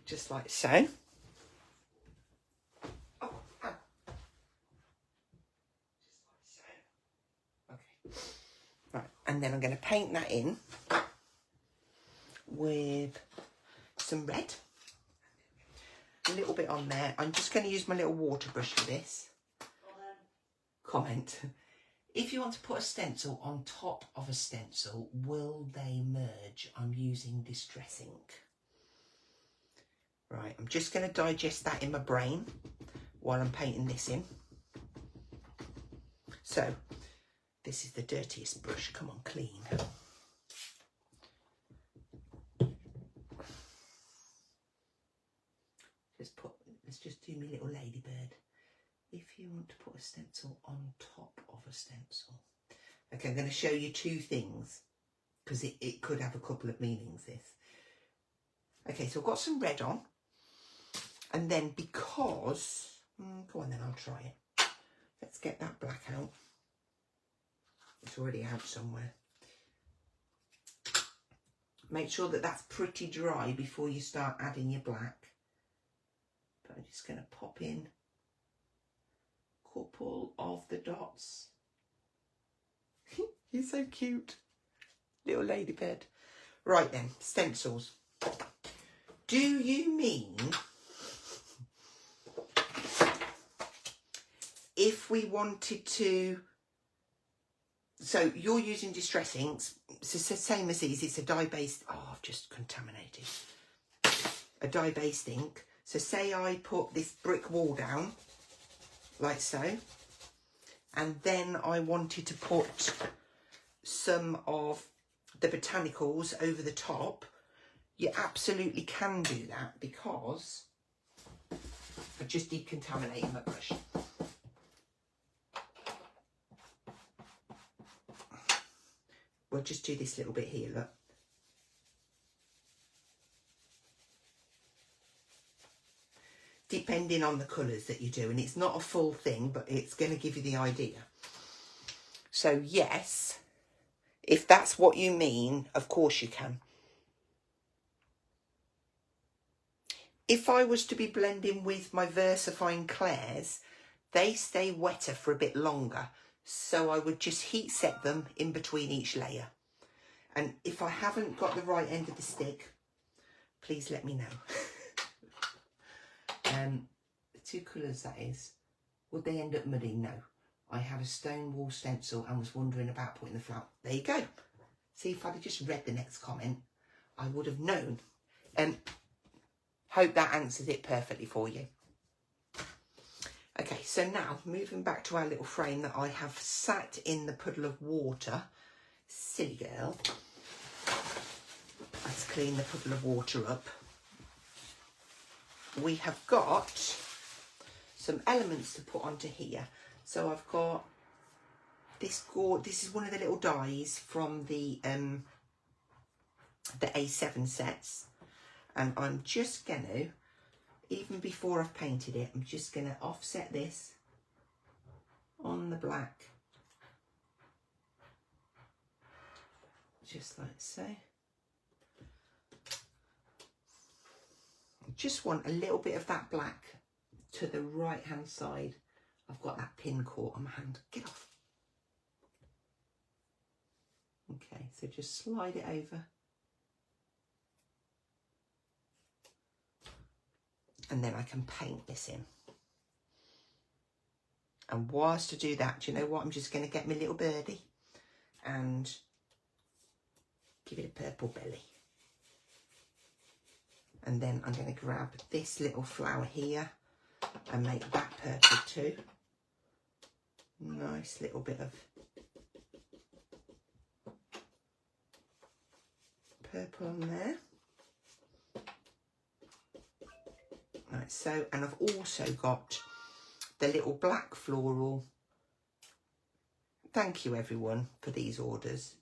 Just like so. Oh, ow. Just like so. Okay. Right, and then I'm going to paint that in with some red. A little bit on there. I'm just going to use my little water brush for this. Comment. If you want to put a stencil on top of a stencil, will they merge? I'm using Distress ink. Right, I'm just going to digest that in my brain while I'm painting this in. So, this is the dirtiest brush. Come on, clean. Let's just do my little ladybird. If you want to put a stencil on top of a stencil. Okay, I'm going to show you two things because it could have a couple of meanings, this. Okay, so I've got some red on. And then because, go on then, I'll try it. Let's get that black out. It's already out somewhere. Make sure that that's pretty dry before you start adding your black. But I'm just going to pop in a couple of the dots. You're so cute. Little ladybird. Right then, stencils. Do you mean if we wanted to, so you're using Distress inks, it's the same as these, it's a dye-based, oh, I've just contaminated, a dye-based ink. So say I put this brick wall down, like so, and then I wanted to put some of the botanicals over the top, you absolutely can do that because I've just decontaminated my brush. We'll just do this little bit here, look. Depending on the colours that you do, and it's not a full thing, but it's going to give you the idea. So yes, if that's what you mean, of course you can. If I was to be blending with my VersaFine Clairs, they stay wetter for a bit longer. So I would just heat set them in between each layer. And if I haven't got the right end of the stick, please let me know. The two colours, that is. Would they end up muddy? No. I had a stone wall stencil and was wondering about putting the flower. There you go. See, if I'd have just read the next comment, I would have known. Hope that answers it perfectly for you. Okay, so now moving back to our little frame that I have sat in the puddle of water. Silly girl. Let's clean the puddle of water up. We have got some elements to put onto here. So I've got this is one of the little dies from the A7 sets. And I'm just going to, even before I've painted it, I'm just going to offset this on the black. Just like so. I just want a little bit of that black to the right hand side. I've got that pin caught on my hand. Get off. Okay, so just slide it over. And then I can paint this in. And whilst I do that, do you know what? I'm just going to get my little birdie and give it a purple belly. And then I'm going to grab this little flower here and make that purple too. Nice little bit of purple on there. Right, so, and I've also got the little black floral. Thank you everyone for these orders.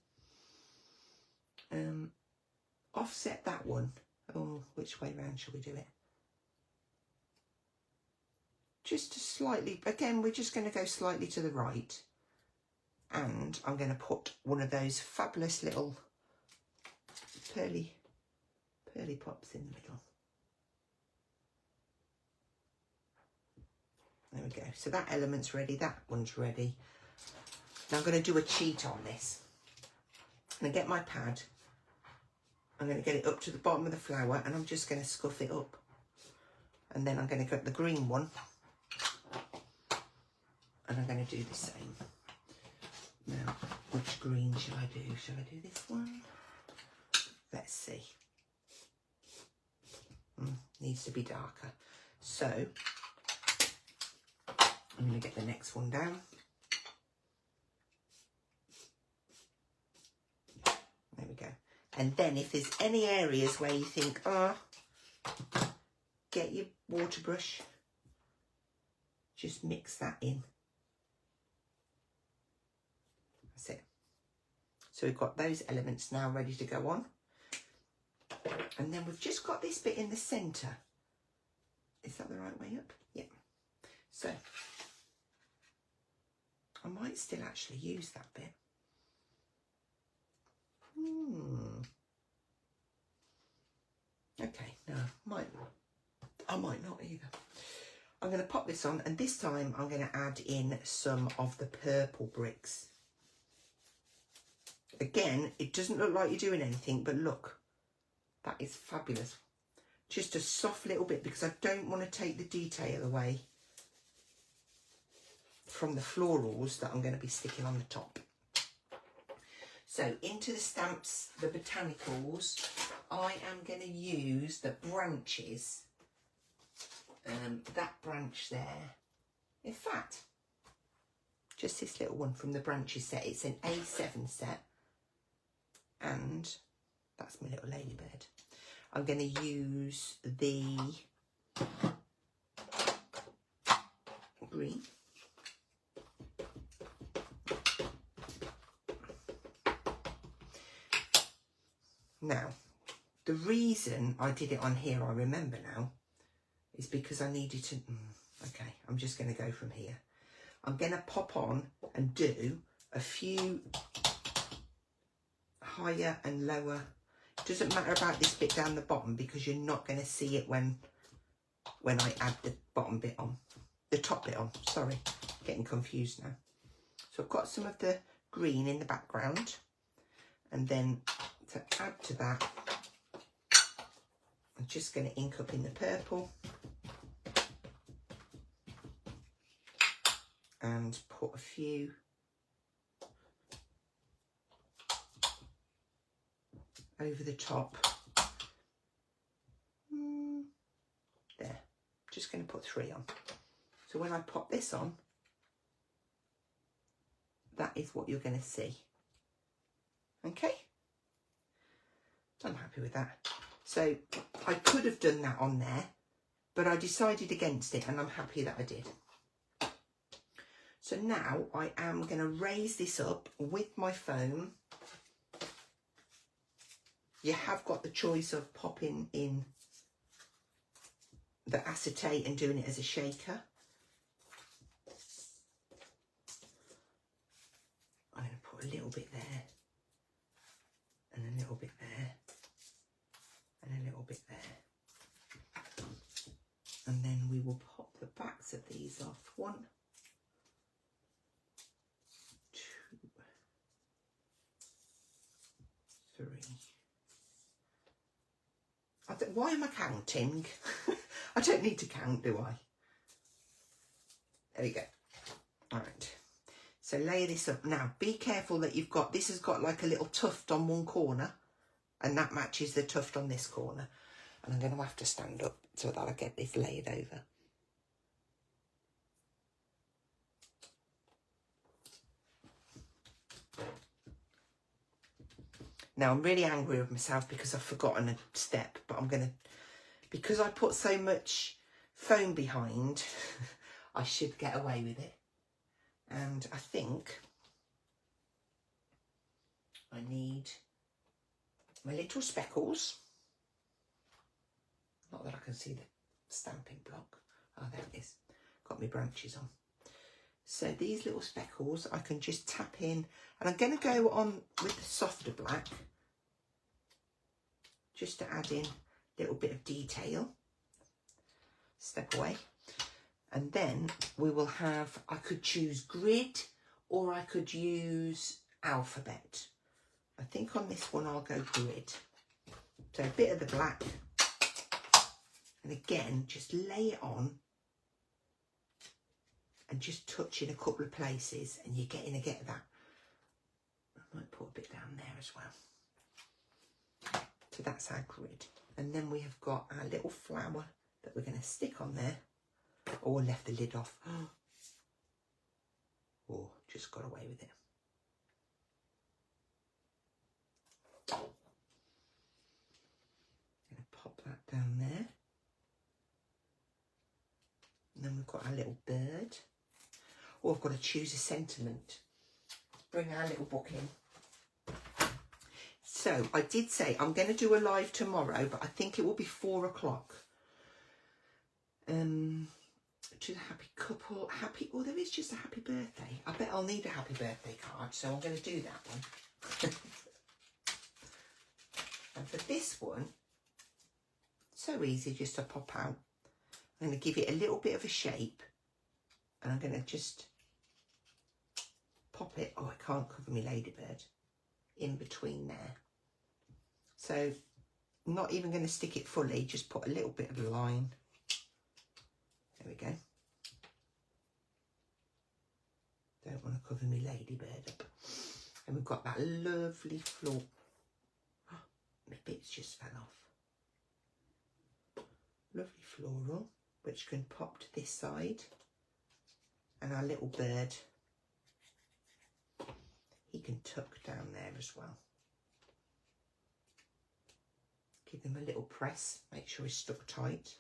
Offset that one. Oh, which way round shall we do it? Just slightly, again, we're just going to go slightly to the right. And I'm going to put one of those fabulous little pearly pops in the middle. There we go. So that element's ready. That one's ready. Now I'm going to do a cheat on this. I'm going to get my pad. I'm going to get it up to the bottom of the flower and I'm just going to scuff it up. And then I'm going to get the green one. And I'm going to do the same. Now, which green shall I do? Shall I do this one? Let's see. Needs to be darker. So, I'm going to get the next one down. There we go. And then if there's any areas where you think, get your water brush, just mix that in. That's it. So we've got those elements now ready to go on. And then we've just got this bit in the centre. Is that the right way up? Yep. So I might still actually use that bit. Okay, no, I might not either. I'm going to pop this on, and this time I'm going to add in some of the purple bricks. Again, it doesn't look like you're doing anything, but look, that is fabulous. Just a soft little bit, because I don't want to take the detail away from the florals that I'm going to be sticking on the top. So into the stamps, the botanicals, I am going to use the branches. That branch there. In fact, just this little one from the branches set. It's an A7 set. And that's my little ladybird. I'm going to use the green. Now, the reason I did it on here, I remember now, is because I needed to... okay, I'm just going to go from here. I'm going to pop on and do a few higher and lower. It doesn't matter about this bit down the bottom because you're not going to see it when I add the bottom bit on. The top bit on, sorry. Getting confused now. So I've got some of the green in the background. And then to add to that, I'm just going to ink up in the purple and put a few over the top. There, just going to put 3 on. So when I pop this on, that is what you're going to see. Okay, I'm happy with that. So I could have done that on there, but I decided against it, and I'm happy that I did. So now I am going to raise this up with my foam. You have got the choice of popping in the acetate and doing it as a shaker. I'm going to put a little bit there, and a little bit there, and a little bit there. And then we will pop the backs of these off. 1, 2, 3. Why am I counting? I don't need to count, do I? There we go. All right. So lay this up. Now, be careful that you've got, this has got like a little tuft on one corner, and that matches the tuft on this corner. And I'm going to have to stand up so that I get this laid over. Now, I'm really angry with myself because I've forgotten a step, but I'm going to, because I put so much foam behind, I should get away with it. And I think I need my little speckles. Not that I can see the stamping block. Oh, there it is. Got my branches on. So these little speckles I can just tap in, and I'm going to go on with the softer black just to add in a little bit of detail. Step away. And then we will have, I could choose grid or I could use alphabet. I think on this one I'll go grid. So a bit of the black. And again, just lay it on and just touch in a couple of places, and you're getting to get that. I might put a bit down there as well. So that's our grid. And then we have got our little flower that we're going to stick on there. Oh, I left the lid off. Oh, just got away with it. I'm going to pop that down there. And then we've got our little bird. Oh, I've got to choose a sentiment. Bring our little book in. So I did say I'm going to do a live tomorrow, but I think it will be 4 o'clock. To the happy couple, oh, there is just a happy birthday. I bet I'll need a happy birthday card, so I'm going to do that one. And for this one, so easy just to pop out. I'm going to give it a little bit of a shape, and I'm going to just pop it. Oh, I can't cover my ladybird in between there. So I'm not even going to stick it fully, just put a little bit of a line. There we go. Don't want to cover my ladybird up. And we've got that lovely floor. Oh, my bits just fell off. Lovely floral, which can pop to this side. And our little bird, he can tuck down there as well. Give him a little press, make sure he's stuck tight.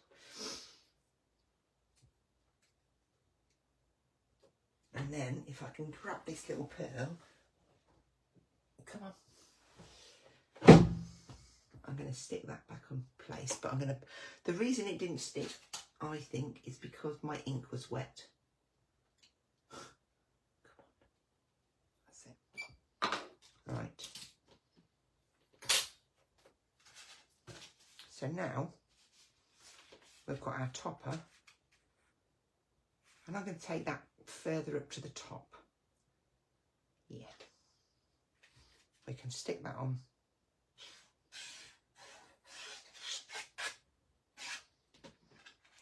And then if I can grab this little pearl, come on. I'm going to stick that back in place, but the reason it didn't stick, I think, is because my ink was wet. Come on. That's it. Right. So now we've got our topper, and I'm going to take that further up to the top. Yeah, we can stick that on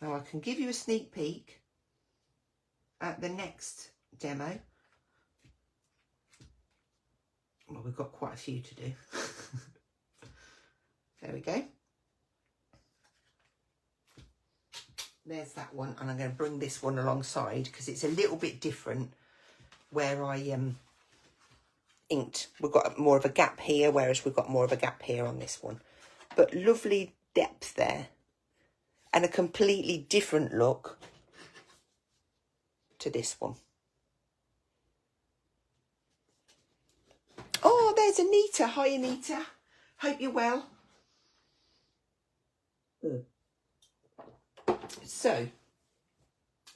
Now I can give you a sneak peek at the next demo. Well, we've got quite a few to do. There we go. There's that one, and I'm going to bring this one alongside because it's a little bit different where I inked. We've got more of a gap here, whereas we've got more of a gap here on this one. But lovely depth there. And a completely different look to this one. Oh, there's Anita. Hi, Anita. Hope you're well. So,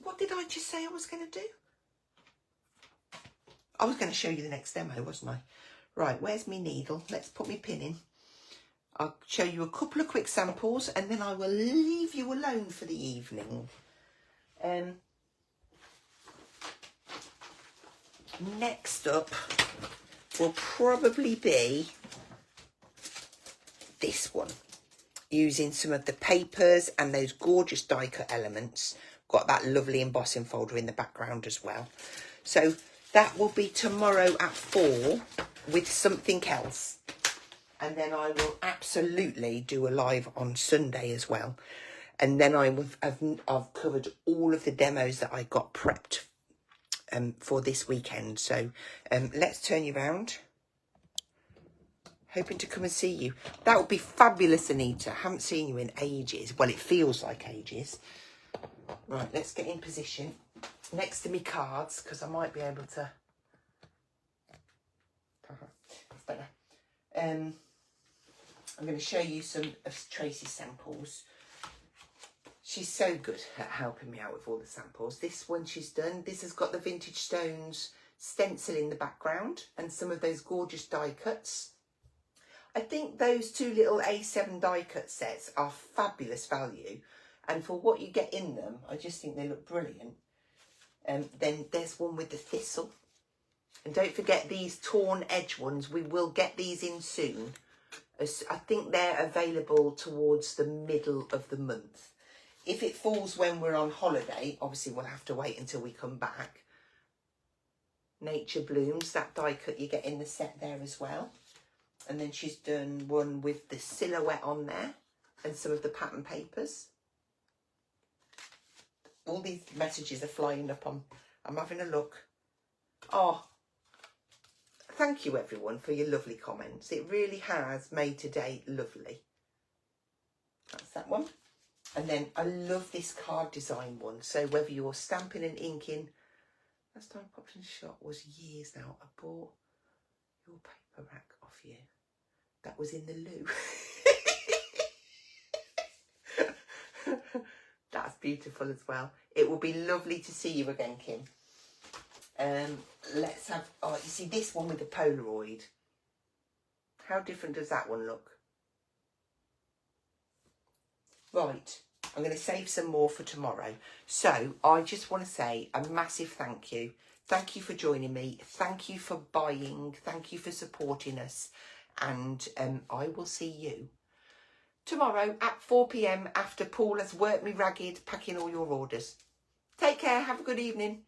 what did I just say I was going to do? I was going to show you the next demo, wasn't I? Right, where's my needle? Let's put my pin in. I'll show you a couple of quick samples and then I will leave you alone for the evening. Next up will probably be this one, using some of the papers and those gorgeous die cut elements. Got that lovely embossing folder in the background as well. So that will be tomorrow at 4 with something else. And then I will absolutely do a live on Sunday as well. And then I've covered all of the demos that I got prepped for this weekend. So let's turn you around. Hoping to come and see you. That would be fabulous, Anita. Haven't seen you in ages. Well, it feels like ages. Right, let's get in position next to me cards because I might be able to. That's better. I'm going to show you some of Tracy's samples. She's so good at helping me out with all the samples. This one she's done. This has got the Vintage Stones stencil in the background and some of those gorgeous die cuts. I think those two little A7 die cut sets are fabulous value. And for what you get in them, I just think they look brilliant. Then there's one with the thistle. And don't forget these torn edge ones. We will get these in soon. I think they're available towards the middle of the month. If it falls when we're on holiday, obviously we'll have to wait until we come back. Nature Blooms, that die cut you get in the set there as well. And then she's done one with the silhouette on there and some of the pattern papers. All these messages are flying up on. I'm having a look. Oh, thank you everyone for your lovely comments. It really has made today lovely. That's that one. And then I love this card design one. So whether you're stamping and inking, last time I popped in the shop was years now. I bought your paper rack off you. That was in the loo. That's beautiful as well. It will be lovely to see you again, Kim. Let's have, oh, you see this one with the Polaroid. How different does that one look? Right, I'm going to save some more for tomorrow. So I just want to say a massive thank you. Thank you for joining me. Thank you for buying. Thank you for supporting us. And I will see you tomorrow at 4 p.m. after Paul has worked me ragged packing all your orders. Take care. Have a good evening.